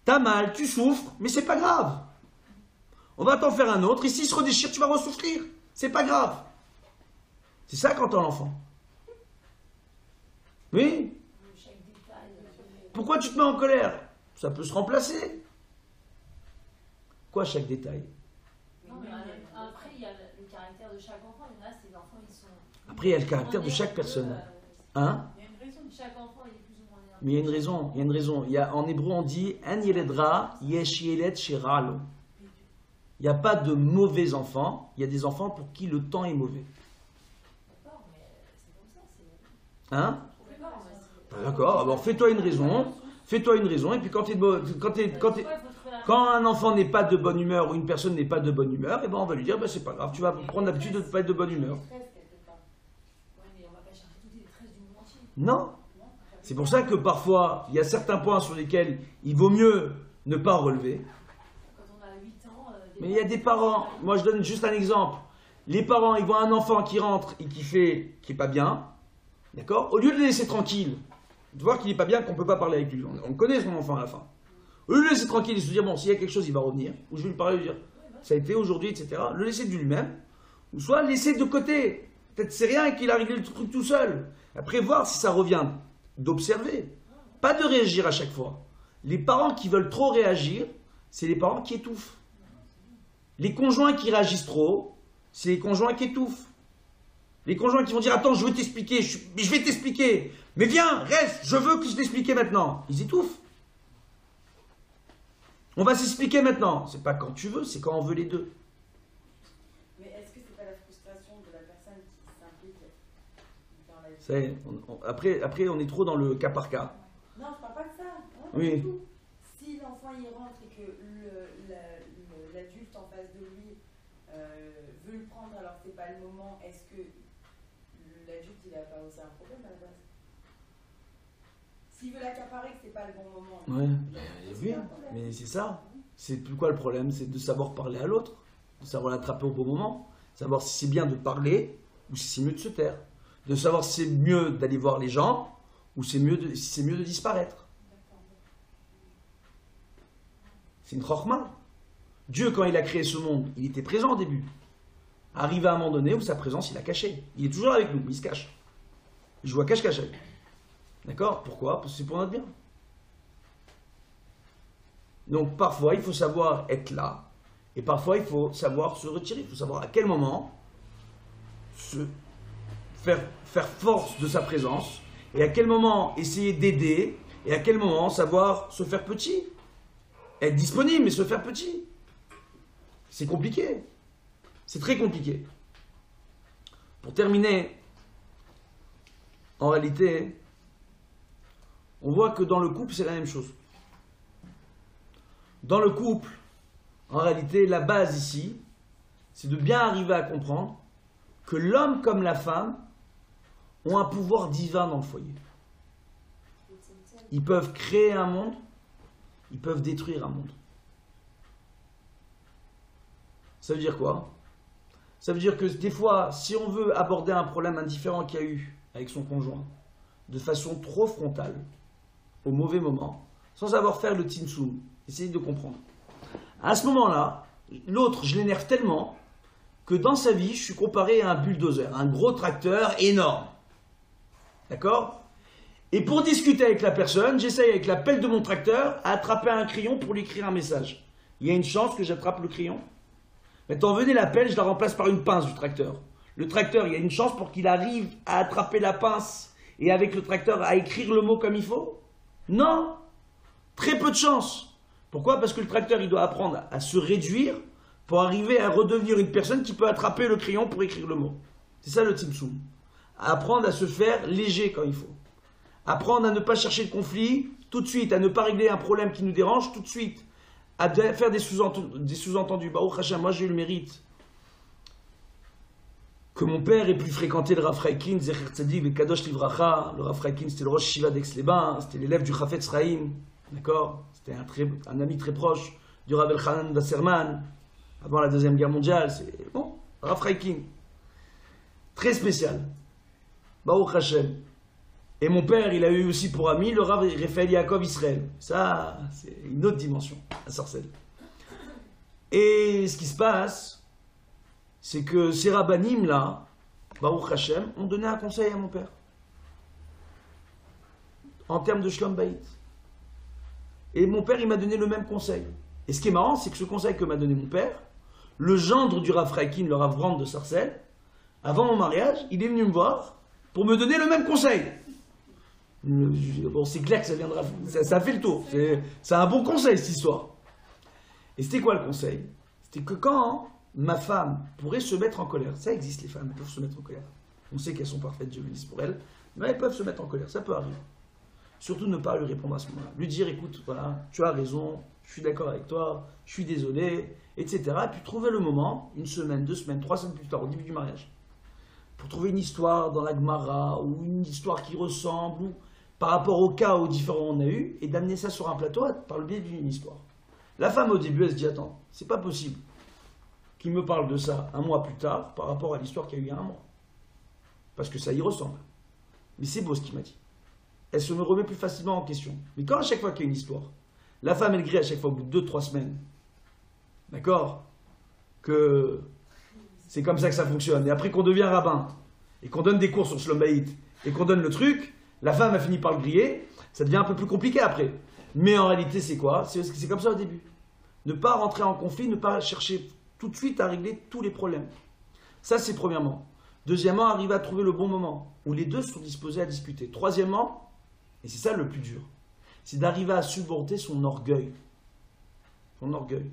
T'as mal, tu souffres, mais c'est pas grave. On va t'en faire un autre, et s'il se redéchire, tu vas ressouffrir. C'est pas grave. C'est ça quand t'as l'enfant. Oui? Pourquoi tu te mets en colère? Ça peut se remplacer. Quoi, chaque détail? Non, mais après, il y a le caractère de chaque enfant. Il y en a, ces enfants, ils sont. Après, il y a le caractère de chaque personne. Hein? Il y a une raison. Chaque enfant, il est plus ou moins nerveux. Mais il y a une raison. En hébreu, on dit An yeledra yesh yeled shiralo. Il n'y a pas de mauvais enfants. Il y a des enfants pour qui le temps est mauvais. D'accord, mais c'est comme ça. Hein? D'accord, mais c'est. D'accord. Alors fais-toi une raison. Et puis quand un enfant n'est pas de bonne humeur ou une personne n'est pas de bonne humeur, eh ben on va lui dire c'est pas grave, tu vas prendre l'habitude de ne pas être de bonne humeur. Ouais, mais on va pas chercher tous les tresses du monde entier. Non. C'est pour ça que parfois, il y a certains points sur lesquels il vaut mieux ne pas relever. Quand on a 8 ans. Mais il y a des parents, moi je donne juste un exemple. Les parents, ils voient un enfant qui rentre et qui est pas bien, d'accord? Au lieu de le laisser tranquille, de voir qu'il n'est pas bien, qu'on ne peut pas parler avec lui. On connaît son enfant à la fin. Au lieu de le laisser tranquille et se dire, bon, s'il y a quelque chose, il va revenir. Ou je vais lui parler, lui dire, ça a été aujourd'hui, etc. Le laisser de lui-même. Ou soit le laisser de côté. Peut-être c'est rien et qu'il a réglé le truc tout seul. Après, voir si ça revient. D'observer. Pas de réagir à chaque fois. Les parents qui veulent trop réagir, c'est les parents qui étouffent. Les conjoints qui réagissent trop, c'est les conjoints qui étouffent. Les conjoints qui vont dire, attends, je vais t'expliquer, je vais t'expliquer. Mais viens, reste, je veux que je t'explique maintenant. Ils étouffent. On va s'expliquer maintenant. C'est pas quand tu veux, c'est quand on veut les deux. Mais est-ce que c'est pas la frustration de la personne qui s'implique dans la vie? Ça y est, après, on est trop dans le cas par cas. Non, je parle pas de ça. Non, Oui. pas du tout. Si l'enfant y rentre et que l'adulte en face de lui veut le prendre alors que c'est pas le moment, est-ce que l'adulte il a pas aussi un problème à la base? S'il veut l'accaparer que c'est pas le bon moment. Ouais, oui, mais c'est ça. C'est plus quoi le problème? C'est de savoir parler à l'autre, de savoir l'attraper au bon moment, savoir si c'est bien de parler ou si c'est mieux de se taire, de savoir si c'est mieux d'aller voir les gens ou si c'est mieux de disparaître. C'est une chorma. Dieu, quand il a créé ce monde, il était présent au début. Arrivé à un moment donné où sa présence, il a caché. Il est toujours avec nous, mais il se cache. Il joue à cache-cache avec nous. D'accord? Pourquoi? Parce que c'est pour notre bien. Donc parfois, il faut savoir être là. Et parfois, il faut savoir se retirer. Il faut savoir à quel moment faire force de sa présence. Et à quel moment essayer d'aider. Et à quel moment savoir se faire petit. Être disponible, mais se faire petit. C'est compliqué. C'est très compliqué. Pour terminer, en réalité, on voit que dans le couple, c'est la même chose. Dans le couple, en réalité, la base ici, c'est de bien arriver à comprendre que l'homme comme la femme ont un pouvoir divin dans le foyer. Ils peuvent créer un monde, ils peuvent détruire un monde. Ça veut dire quoi? Ça veut dire que des fois, si on veut aborder un problème indifférent qu'il y a eu avec son conjoint, de façon trop frontale, au mauvais moment, sans savoir faire le tinsum, essayez de comprendre. À ce moment-là, l'autre, je l'énerve tellement que dans sa vie, je suis comparé à un bulldozer, un gros tracteur énorme. D'accord? Et pour discuter avec la personne, j'essaye avec la pelle de mon tracteur à attraper un crayon pour lui écrire un message. Il y a une chance que j'attrape le crayon. Maintenant, venez la pelle, je la remplace par une pince du tracteur. Le tracteur, il y a une chance pour qu'il arrive à attraper la pince et avec le tracteur à écrire le mot comme il faut? Non, très peu de chance. Pourquoi? Parce que le tracteur, il doit apprendre à se réduire pour arriver à redevenir une personne qui peut attraper le crayon pour écrire le mot. C'est ça le timsoum. Apprendre à se faire léger quand il faut. Apprendre à ne pas chercher le conflit tout de suite, à ne pas régler un problème qui nous dérange tout de suite, à faire des sous-entendus. Baruch Hashem, moi j'ai eu le mérite que mon père ait pu fréquenter le Rav Chaikin, Zecher Tzadik, le Kadosh Livracha. Le Rav Chaikin, c'était le Rosh Shiva d'Aix-les-Bains, c'était l'élève du Chafetz Chaim, d'accord? C'était un ami très proche du Rav Elchanan Wasserman, avant la Deuxième Guerre mondiale. C'est bon, Rav Chaikin. Très spécial. Baruch Hashem. Et mon père, il a eu aussi pour ami le Rav Raphaël Yaakov Israël. Ça, c'est une autre dimension, à Sarcelles. Et ce qui se passe, c'est que ces rabbanim-là, Baruch Hashem, ont donné un conseil à mon père. En termes de Shlom Bayit. Et mon père, il m'a donné le même conseil. Et ce qui est marrant, c'est que ce conseil que m'a donné mon père, le gendre du Rav Chaikin, le Rav Brand de Sarcelles, avant mon mariage, il est venu me voir pour me donner le même conseil. Bon, c'est clair que ça viendra. Ça fait le tour. C'est un bon conseil, cette histoire. Et c'était quoi le conseil? C'était que quand ma femme pourrait se mettre en colère, ça existe, les femmes, elles peuvent se mettre en colère. On sait qu'elles sont parfaites, Dieu bénisse pour elles, mais elles peuvent se mettre en colère, ça peut arriver. Surtout ne pas lui répondre à ce moment-là. Lui dire, écoute, voilà, tu as raison, je suis d'accord avec toi, je suis désolé, etc. Et puis trouver le moment, 1 semaine, 2 semaines, 3 semaines plus tard, au début du mariage, pour trouver une histoire dans la Gemara, ou une histoire qui ressemble, ou par rapport au cas aux différents on a eu, et d'amener ça sur un plateau par le biais d'une histoire. La femme au début, elle se dit, attends, c'est pas possible qu'il me parle de ça un mois plus tard par rapport à l'histoire qu'il y a eu il y a un mois. Parce que ça y ressemble. Mais c'est beau ce qu'il m'a dit. Elle se me remet plus facilement en question. Mais quand à chaque fois qu'il y a une histoire, la femme elle grille à chaque fois au bout de 2-3 semaines, d'accord, que c'est comme ça que ça fonctionne, et après qu'on devient rabbin, et qu'on donne des cours sur Shlom Bayit, et qu'on donne le truc, la femme a fini par le griller, ça devient un peu plus compliqué après. Mais en réalité, c'est quoi? C'est comme ça au début. Ne pas rentrer en conflit, ne pas chercher tout de suite à régler tous les problèmes. Ça, c'est premièrement. Deuxièmement, arriver à trouver le bon moment où les deux sont disposés à discuter. Troisièmement, et c'est ça le plus dur, c'est d'arriver à supporter son orgueil. Son orgueil.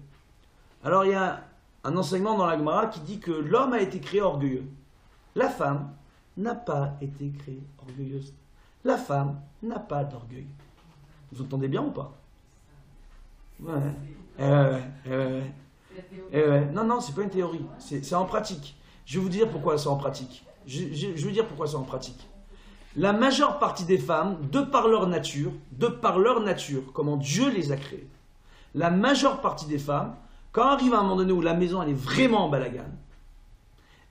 Alors, il y a un enseignement dans la Gemara qui dit que l'homme a été créé orgueilleux. La femme n'a pas été créée orgueilleuse. La femme n'a pas d'orgueil. Vous entendez bien ou pas? Ouais. Non, non, c'est pas une théorie. C'est en pratique. Je vais vous dire pourquoi c'est en pratique. Je vais dire pourquoi c'est en pratique. La majeure partie des femmes, de par leur nature, comment Dieu les a créées, la majeure partie des femmes, quand arrive à un moment donné où la maison elle est vraiment en balagane,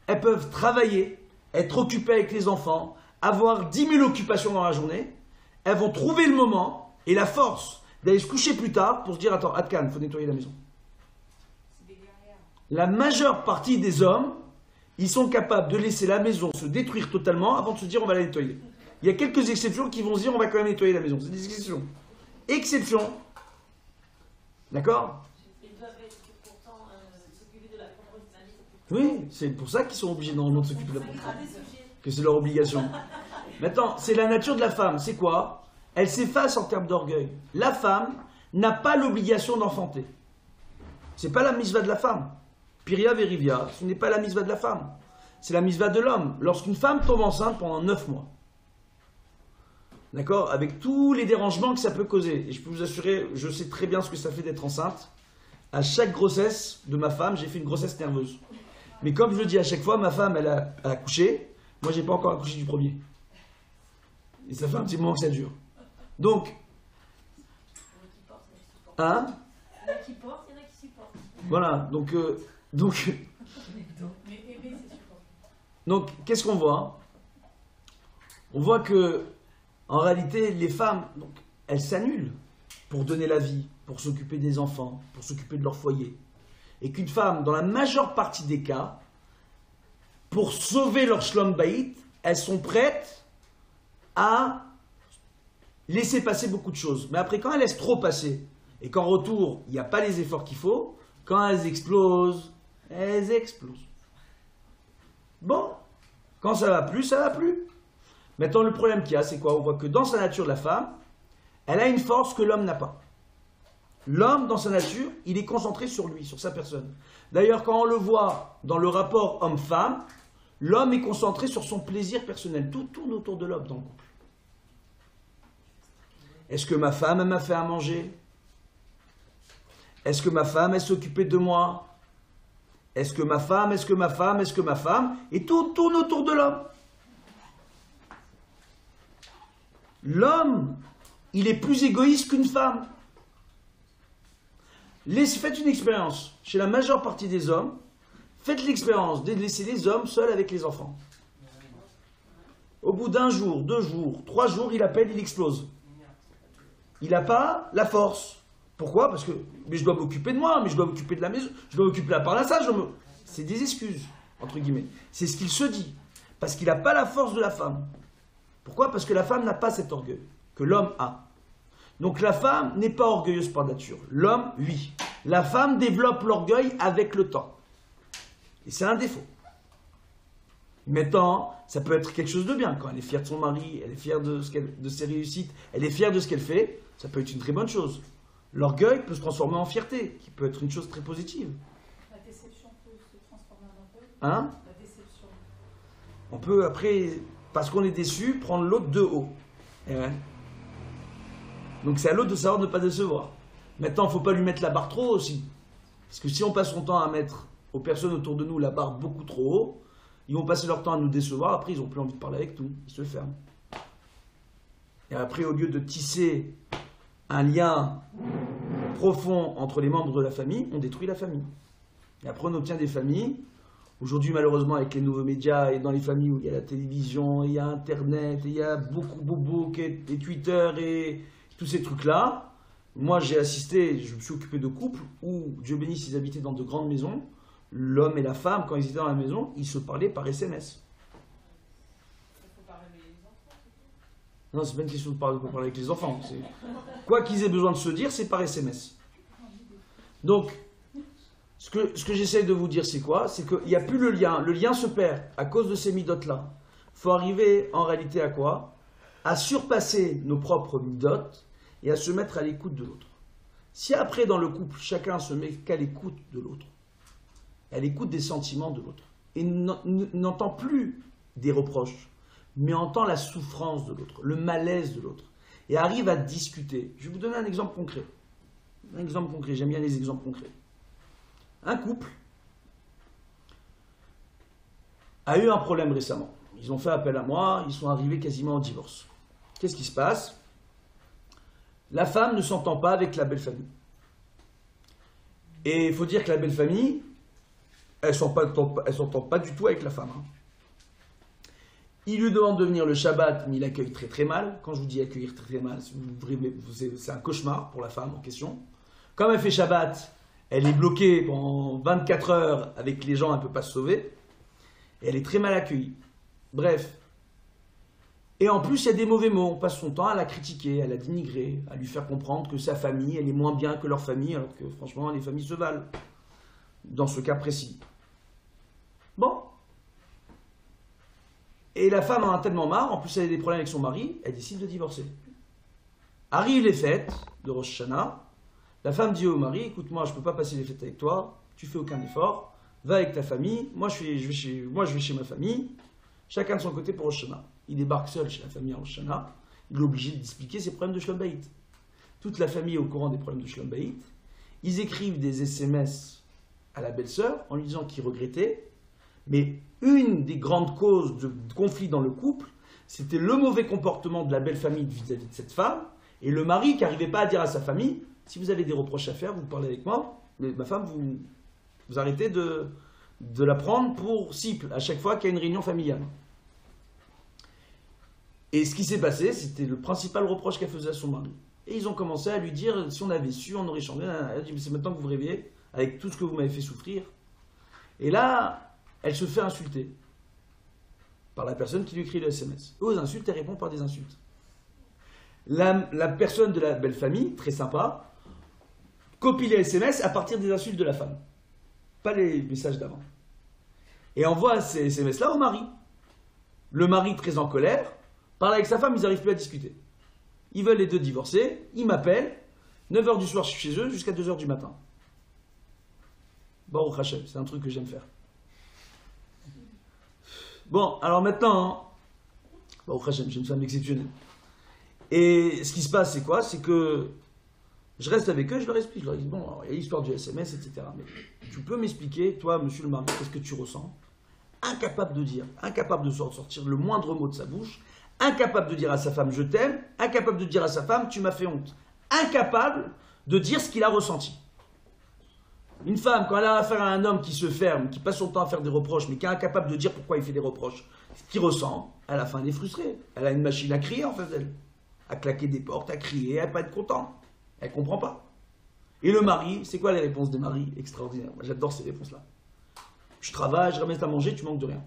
elles peuvent travailler, être occupées avec les enfants, avoir 10 000 occupations dans la journée, elles vont trouver le moment et la force d'aller se coucher plus tard pour se dire, attends, Atkan, il faut nettoyer la maison. La majeure partie des hommes, ils sont capables de laisser la maison se détruire totalement avant de se dire on va la nettoyer. Il y a quelques exceptions qui vont se dire on va quand même nettoyer la maison. C'est des exceptions. Exception. D'accord? Ils doivent pourtant s'occuper de la propre dynamique. Oui, c'est pour ça qu'ils sont obligés normalement de s'occuper de la propre. Que c'est leur obligation. Maintenant, c'est la nature de la femme. C'est quoi? Elle s'efface en termes d'orgueil. La femme n'a pas l'obligation d'enfanter. C'est pas la misva de la femme. Piria verivia, ce n'est pas la misva de la femme. C'est la misva de l'homme. Lorsqu'une femme tombe enceinte pendant 9 mois, d'accord, avec tous les dérangements que ça peut causer, et je peux vous assurer, je sais très bien ce que ça fait d'être enceinte. À chaque grossesse de ma femme, j'ai fait une grossesse nerveuse. Mais comme je le dis à chaque fois, ma femme, elle a accouché. Moi, j'ai pas encore accouché du premier. Et ça fait un petit moment que ça dure. Donc, hein? Il y en a qui portent, il y en a qui supportent. Voilà, donc, qu'est-ce qu'on voit? On voit que, en réalité, les femmes, donc, elles s'annulent pour donner la vie, pour s'occuper des enfants, pour s'occuper de leur foyer. Et qu'une femme, dans la majeure partie des cas, pour sauver leur shlom bayit, elles sont prêtes à laisser passer beaucoup de choses. Mais après, quand elles laissent trop passer, et qu'en retour, il n'y a pas les efforts qu'il faut, quand elles explosent. Bon, quand ça va plus, ça va plus. Maintenant, le problème qu'il y a, c'est quoi? On voit que dans sa nature, la femme, elle a une force que l'homme n'a pas. L'homme, dans sa nature, il est concentré sur lui, sur sa personne. D'ailleurs, quand on le voit dans le rapport homme-femme, l'homme est concentré sur son plaisir personnel. Tout tourne autour de l'homme dans le couple. Est-ce que ma femme, elle m'a fait à manger? Est-ce que ma femme, elle s'occupait de moi? Est-ce que ma femme? Et tout tourne autour de l'homme. L'homme, il est plus égoïste qu'une femme. Faites une expérience. Chez la majeure partie des hommes, faites l'expérience de laisser les hommes seuls avec les enfants. Au bout d'un jour, 2 jours, 3 jours, il appelle, il explose. Il n'a pas la force. Pourquoi? Parce que mais je dois m'occuper de moi, mais je dois m'occuper de la maison, je dois m'occuper de la parnassa. C'est des excuses, entre guillemets. C'est ce qu'il se dit. Parce qu'il n'a pas la force de la femme. Pourquoi? Parce que la femme n'a pas cet orgueil que l'homme a. Donc la femme n'est pas orgueilleuse par nature. L'homme, oui. La femme développe l'orgueil avec le temps. Et c'est un défaut. Maintenant, ça peut être quelque chose de bien. Quand elle est fière de son mari, elle est fière de ses réussites, elle est fière de ce qu'elle fait, ça peut être une très bonne chose. L'orgueil peut se transformer en fierté, qui peut être une chose très positive. La déception peut se transformer en orgueil. Hein? La déception. On peut après, parce qu'on est déçu, prendre l'autre de haut. Et ouais. Donc c'est à l'autre de savoir ne pas décevoir. Maintenant, il ne faut pas lui mettre la barre trop haut aussi. Parce que si on passe son temps à mettre aux personnes autour de nous la barre beaucoup trop haut, ils vont passer leur temps à nous décevoir, après ils n'ont plus envie de parler avec nous, ils se ferment. Et après, au lieu de tisser un lien profond entre les membres de la famille, on détruit la famille. Et après, on obtient des familles. Aujourd'hui, malheureusement, avec les nouveaux médias et dans les familles où il y a la télévision, il y a Internet, il y a beaucoup et Twitter et tous ces trucs-là. Moi, j'ai assisté, je me suis occupé de couples où, Dieu bénisse, ils habitaient dans de grandes maisons. L'homme et la femme, quand ils étaient dans la maison, ils se parlaient par SMS. Non, c'est pas une question de parler avec les enfants. Quoi qu'ils aient besoin de se dire, c'est par SMS. Donc, ce que j'essaie de vous dire, c'est quoi? C'est qu'il n'y a plus le lien se perd à cause de ces midotes-là. Il faut arriver en réalité à quoi? À surpasser nos propres midotes et à se mettre à l'écoute de l'autre. Si après dans le couple, chacun se met qu'à l'écoute de l'autre, à l'écoute des sentiments de l'autre, et n'entend plus des reproches, mais entend la souffrance de l'autre, le malaise de l'autre, et arrive à discuter. Je vais vous donner un exemple concret. Un exemple concret, j'aime bien les exemples concrets. Un couple a eu un problème récemment. Ils ont fait appel à moi, ils sont arrivés quasiment au divorce. Qu'est-ce qui se passe? La femme ne s'entend pas avec la belle famille. Et il faut dire que la belle famille, elle ne s'entend pas du tout avec la femme. Il lui demande de venir le Shabbat, mais il accueille très très mal. Quand je vous dis accueillir très très mal, c'est un cauchemar pour la femme en question. Comme elle fait Shabbat, elle est bloquée pendant 24 heures avec les gens, elle ne peut pas se sauver. Et elle est très mal accueillie. Bref. Et en plus, il y a des mauvais mots. On passe son temps à la critiquer, à la dénigrer, à lui faire comprendre que sa famille, elle est moins bien que leur famille, alors que franchement, les familles se valent. Dans ce cas précis. Bon. Et la femme en a tellement marre, en plus elle a des problèmes avec son mari, elle décide de divorcer. Arrivent les fêtes de Rosh Hashanah, la femme dit au mari, écoute, moi je ne peux pas passer les fêtes avec toi, tu fais aucun effort, va avec ta famille, moi je vais chez ma famille, chacun de son côté pour Rosh Hashanah. Il débarque seul chez la famille à Rosh Hashanah, il est obligé d'expliquer ses problèmes de Shlom Bayit. Toute la famille est au courant des problèmes de Shlom Bayit, ils écrivent des SMS à la belle-sœur en lui disant qu'ils regrettaient, mais une des grandes causes de conflit dans le couple, c'était le mauvais comportement de la belle famille vis-à-vis de cette femme, et le mari qui n'arrivait pas à dire à sa famille, si vous avez des reproches à faire, vous parlez avec moi, mais ma femme, vous arrêtez de la prendre pour cible à chaque fois qu'il y a une réunion familiale. Et ce qui s'est passé, c'était le principal reproche qu'elle faisait à son mari. Et ils ont commencé à lui dire, si on avait su, on aurait changé. Elle a dit, mais c'est maintenant que vous réveillez, avec tout ce que vous m'avez fait souffrir. Et là, elle se fait insulter par la personne qui lui écrit le SMS. Aux insultes, elle répond par des insultes. La personne de la belle famille, très sympa, copie les SMS à partir des insultes de la femme. Pas les messages d'avant. Et envoie ces SMS-là au mari. Le mari, très en colère, parle avec sa femme, ils n'arrivent plus à discuter. Ils veulent les deux divorcer, ils m'appellent, 9h du soir je suis chez eux, jusqu'à 2h du matin. Baruch Hashem, c'est un truc que j'aime faire. Bon, alors maintenant, Baruch Hashem, j'ai une femme exceptionnelle. Et ce qui se passe, c'est quoi? C'est que je reste avec eux, je leur explique. Je leur dis, bon, alors, il y a l'histoire du SMS, etc. Mais tu peux m'expliquer, toi, monsieur le mari, qu'est-ce que tu ressens? Incapable de dire, incapable de sortir le moindre mot de sa bouche, incapable de dire à sa femme, je t'aime, incapable de dire à sa femme, tu m'as fait honte. Incapable de dire ce qu'il a ressenti. Une femme, quand elle a affaire à un homme qui se ferme, qui passe son temps à faire des reproches, mais qui est incapable de dire pourquoi il fait des reproches, ce qu'il ressent, à la fin, elle est frustrée. Elle a une machine à crier en face d'elle. À claquer des portes, à crier, à ne pas être content. Elle ne comprend pas. Et le mari, c'est quoi les réponses des maris? Extraordinaires. Moi, j'adore ces réponses-là. Je travaille, je ramène à manger, tu manques de rien.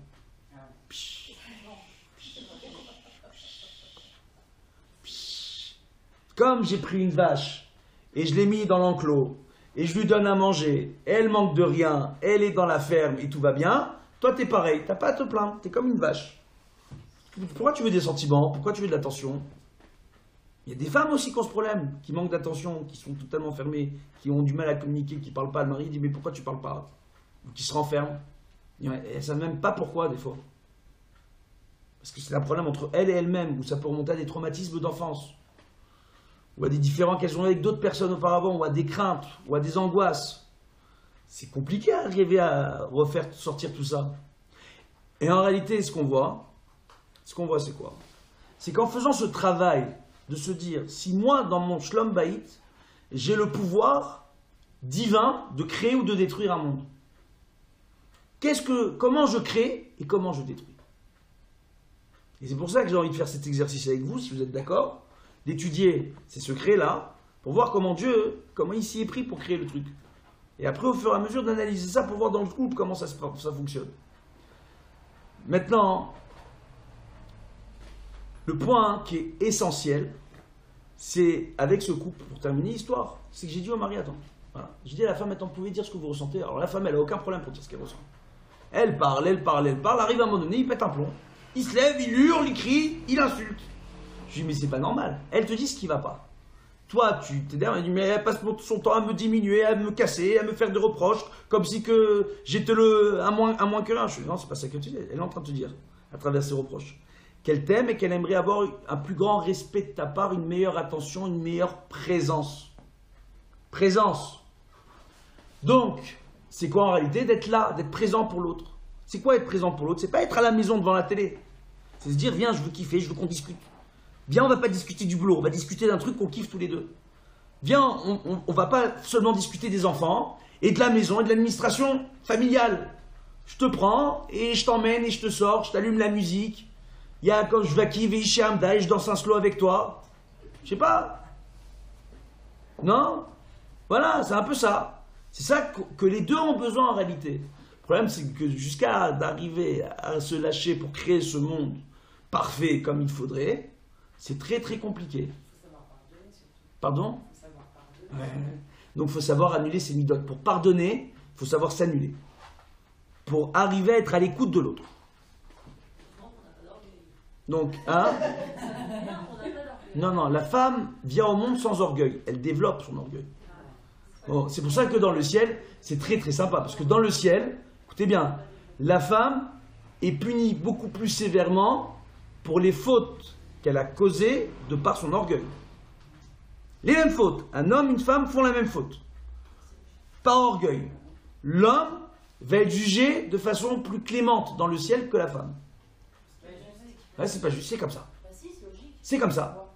Comme j'ai pris une vache et je l'ai mis dans l'enclos, et je lui donne à manger, elle manque de rien, elle est dans la ferme et tout va bien, toi t'es pareil, t'as pas à te plaindre, t'es comme une vache. Pourquoi tu veux des sentiments? Pourquoi tu veux de l'attention? Il y a des femmes aussi qui ont ce problème, qui manquent d'attention, qui sont totalement fermées, qui ont du mal à communiquer, qui ne parlent pas. Le mari dit mais pourquoi tu ne parles pas? Ou qui se renferment. Et elles ne savent même pas pourquoi des fois. Parce que c'est un problème entre elles et elles-mêmes, où ça peut remonter à des traumatismes d'enfance, ou à des différends qu'elles ont avec d'autres personnes auparavant, ou à des craintes, ou à des angoisses. C'est compliqué à arriver à refaire sortir tout ça. Et en réalité, ce qu'on voit, c'est quoi? C'est qu'en faisant ce travail de se dire, si moi, dans mon Shlom Bayit, j'ai le pouvoir divin de créer ou de détruire un monde. Comment je crée et comment je détruis? Et c'est pour ça que j'ai envie de faire cet exercice avec vous, si vous êtes d'accord, d'étudier ces secrets-là, pour voir comment il s'y est pris pour créer le truc. Et après, au fur et à mesure, d'analyser ça pour voir dans le couple comment ça fonctionne. Maintenant, le point qui est essentiel, c'est avec ce couple, pour terminer l'histoire, c'est que j'ai dit au mari, attends, Voilà. Je dis à la femme, maintenant, vous pouvez dire ce que vous ressentez. Alors la femme, elle n'a aucun problème pour dire ce qu'elle ressent. Elle parle, arrive à un moment donné, il pète un plomb. Il se lève, il hurle, il crie, il insulte. Je lui dis, mais c'est pas normal. Elle te dit ce qui va pas. Toi, tu t'es derrière, elle dit, mais elle passe son temps à me diminuer, à me casser, à me faire des reproches, comme si que j'étais un moins que rien. Je dis, non, c'est pas ça que tu dis. Elle est en train de te dire, à travers ses reproches, qu'elle t'aime et qu'elle aimerait avoir un plus grand respect de ta part, une meilleure attention, une meilleure présence. Présence. Donc, c'est quoi en réalité? D'être là, d'être présent pour l'autre. C'est quoi être présent pour l'autre? C'est pas être à la maison devant la télé. C'est se dire, viens, je veux kiffer, je veux qu'on discute. Viens, on va pas discuter du boulot, on va discuter d'un truc qu'on kiffe tous les deux. Viens, on va pas seulement discuter des enfants et de la maison et de l'administration familiale. Je te prends et je t'emmène et je te sors, je t'allume la musique. Il y a quand je vais kiffer chez Hamda et je danse un slow avec toi. Je sais pas. Non? Voilà, c'est un peu ça. C'est ça que les deux ont besoin en réalité. Le problème, c'est que jusqu'à d'arriver à se lâcher pour créer ce monde parfait comme il faudrait, c'est très très compliqué. Il faut savoir pardonner surtout. Pardon? Il faut savoir pardonner. Ouais. Donc il faut savoir annuler ses midotes. Pour pardonner, il faut savoir s'annuler. Pour arriver à être à l'écoute de l'autre. Donc, hein? Non, la femme vient au monde sans orgueil. Elle développe son orgueil. Bon, c'est pour ça que dans le ciel, c'est très très sympa. Parce que dans le ciel, écoutez bien, la femme est punie beaucoup plus sévèrement pour les fautes qu'elle a causées de par son orgueil. Les mêmes fautes. Un homme, une femme font la même faute. Par orgueil. L'homme va être jugé de façon plus clémente dans le ciel que la femme. Ouais, c'est pas juste, c'est comme ça. Bah si, c'est logique. C'est comme ça.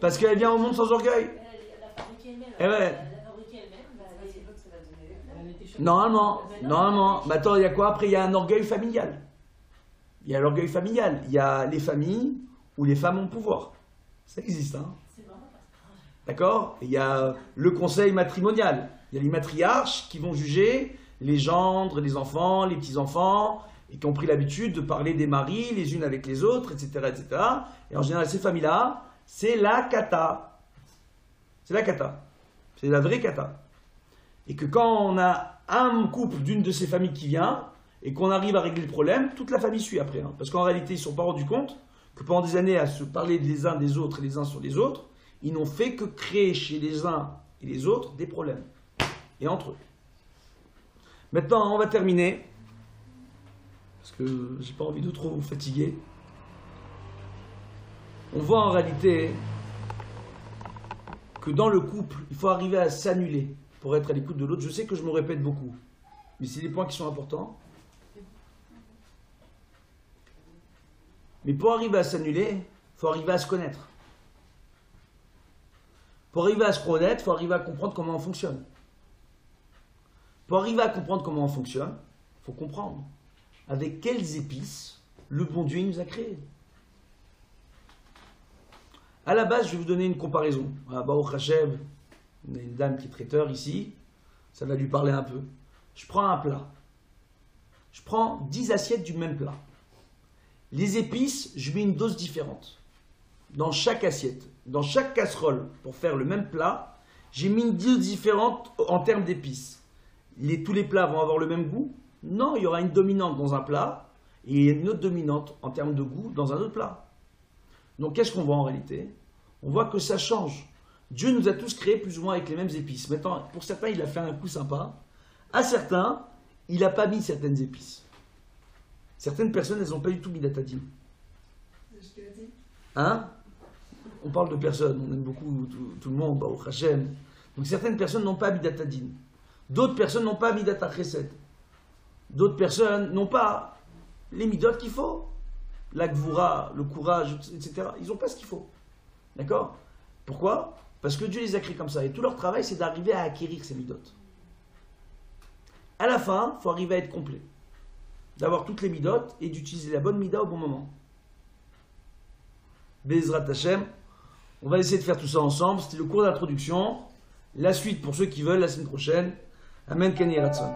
Parce qu'elle vient au monde sans orgueil. Elle a fabriqué elle-même. Eh ouais. Elle a fabriqué elle-même. Bah, C'est pas que ça va donner les fleurs. Elle a été choquée. Normalement. Mais attends, il y a quoi après? Il y a un orgueil familial. Il y a l'orgueil familial. Il y a les familles où les femmes ont le pouvoir. Ça existe, hein. c'est vraiment pas ça. D'accord? Il y a le conseil matrimonial. Il y a les matriarches qui vont juger les gendres, les enfants, les petits-enfants, et qui ont pris l'habitude de parler des maris les unes avec les autres, etc., etc. Et en général, ces familles-là, c'est la cata. C'est la cata. C'est la vraie cata. Et que quand on a un couple d'une de ces familles qui vient, et qu'on arrive à régler le problème, toute la famille suit après. Hein. Parce qu'en réalité, ils ne se sont pas rendus compte que pendant des années à se parler les uns des autres et les uns sur les autres, ils n'ont fait que créer chez les uns et les autres des problèmes. Et entre eux. Maintenant, on va terminer. Parce que j'ai pas envie de trop vous fatiguer. On voit en réalité que dans le couple, il faut arriver à s'annuler pour être à l'écoute de l'autre. Je sais que je me répète beaucoup, mais c'est des points qui sont importants. Mais pour arriver à s'annuler, il faut arriver à se connaître. Pour arriver à se connaître, il faut arriver à comprendre comment on fonctionne. Pour arriver à comprendre comment on fonctionne, il faut comprendre avec quelles épices le bon Dieu nous a créés. À la base, je vais vous donner une comparaison. Baruch Hashem, on a une dame qui est traiteur ici, ça va lui parler un peu. Je prends un plat. Je prends 10 assiettes du même plat. Les épices, je mets une dose différente. Dans chaque assiette, dans chaque casserole, pour faire le même plat, j'ai mis une dose différente en termes d'épices. Tous les plats vont avoir le même goût? Non, il y aura une dominante dans un plat et une autre dominante en termes de goût dans un autre plat. Donc qu'est-ce qu'on voit en réalité? On voit que ça change. Dieu nous a tous créés plus ou moins avec les mêmes épices. Maintenant, pour certains, il a fait un coup sympa. À certains, il n'a pas mis certaines épices. Certaines personnes, elles n'ont pas du tout mis d'atadine. Hein? On parle de personnes, on aime beaucoup tout le monde, Baruch Hashem. Donc certaines personnes n'ont pas mis d'atadine. D'autres personnes n'ont pas mis d'atachesed. D'autres personnes n'ont pas les midotes qu'il faut. La gvoura, le courage, etc. Ils n'ont pas ce qu'il faut. D'accord? Pourquoi? Parce que Dieu les a créés comme ça. Et tout leur travail, c'est d'arriver à acquérir ces midotes. À la fin, il faut arriver à être complet. D'avoir toutes les midotes et d'utiliser la bonne mida au bon moment. Bezrat Hashem. On va essayer de faire tout ça ensemble. C'était le cours d'introduction. La suite, pour ceux qui veulent, la semaine prochaine. Amen, Kani Ratson.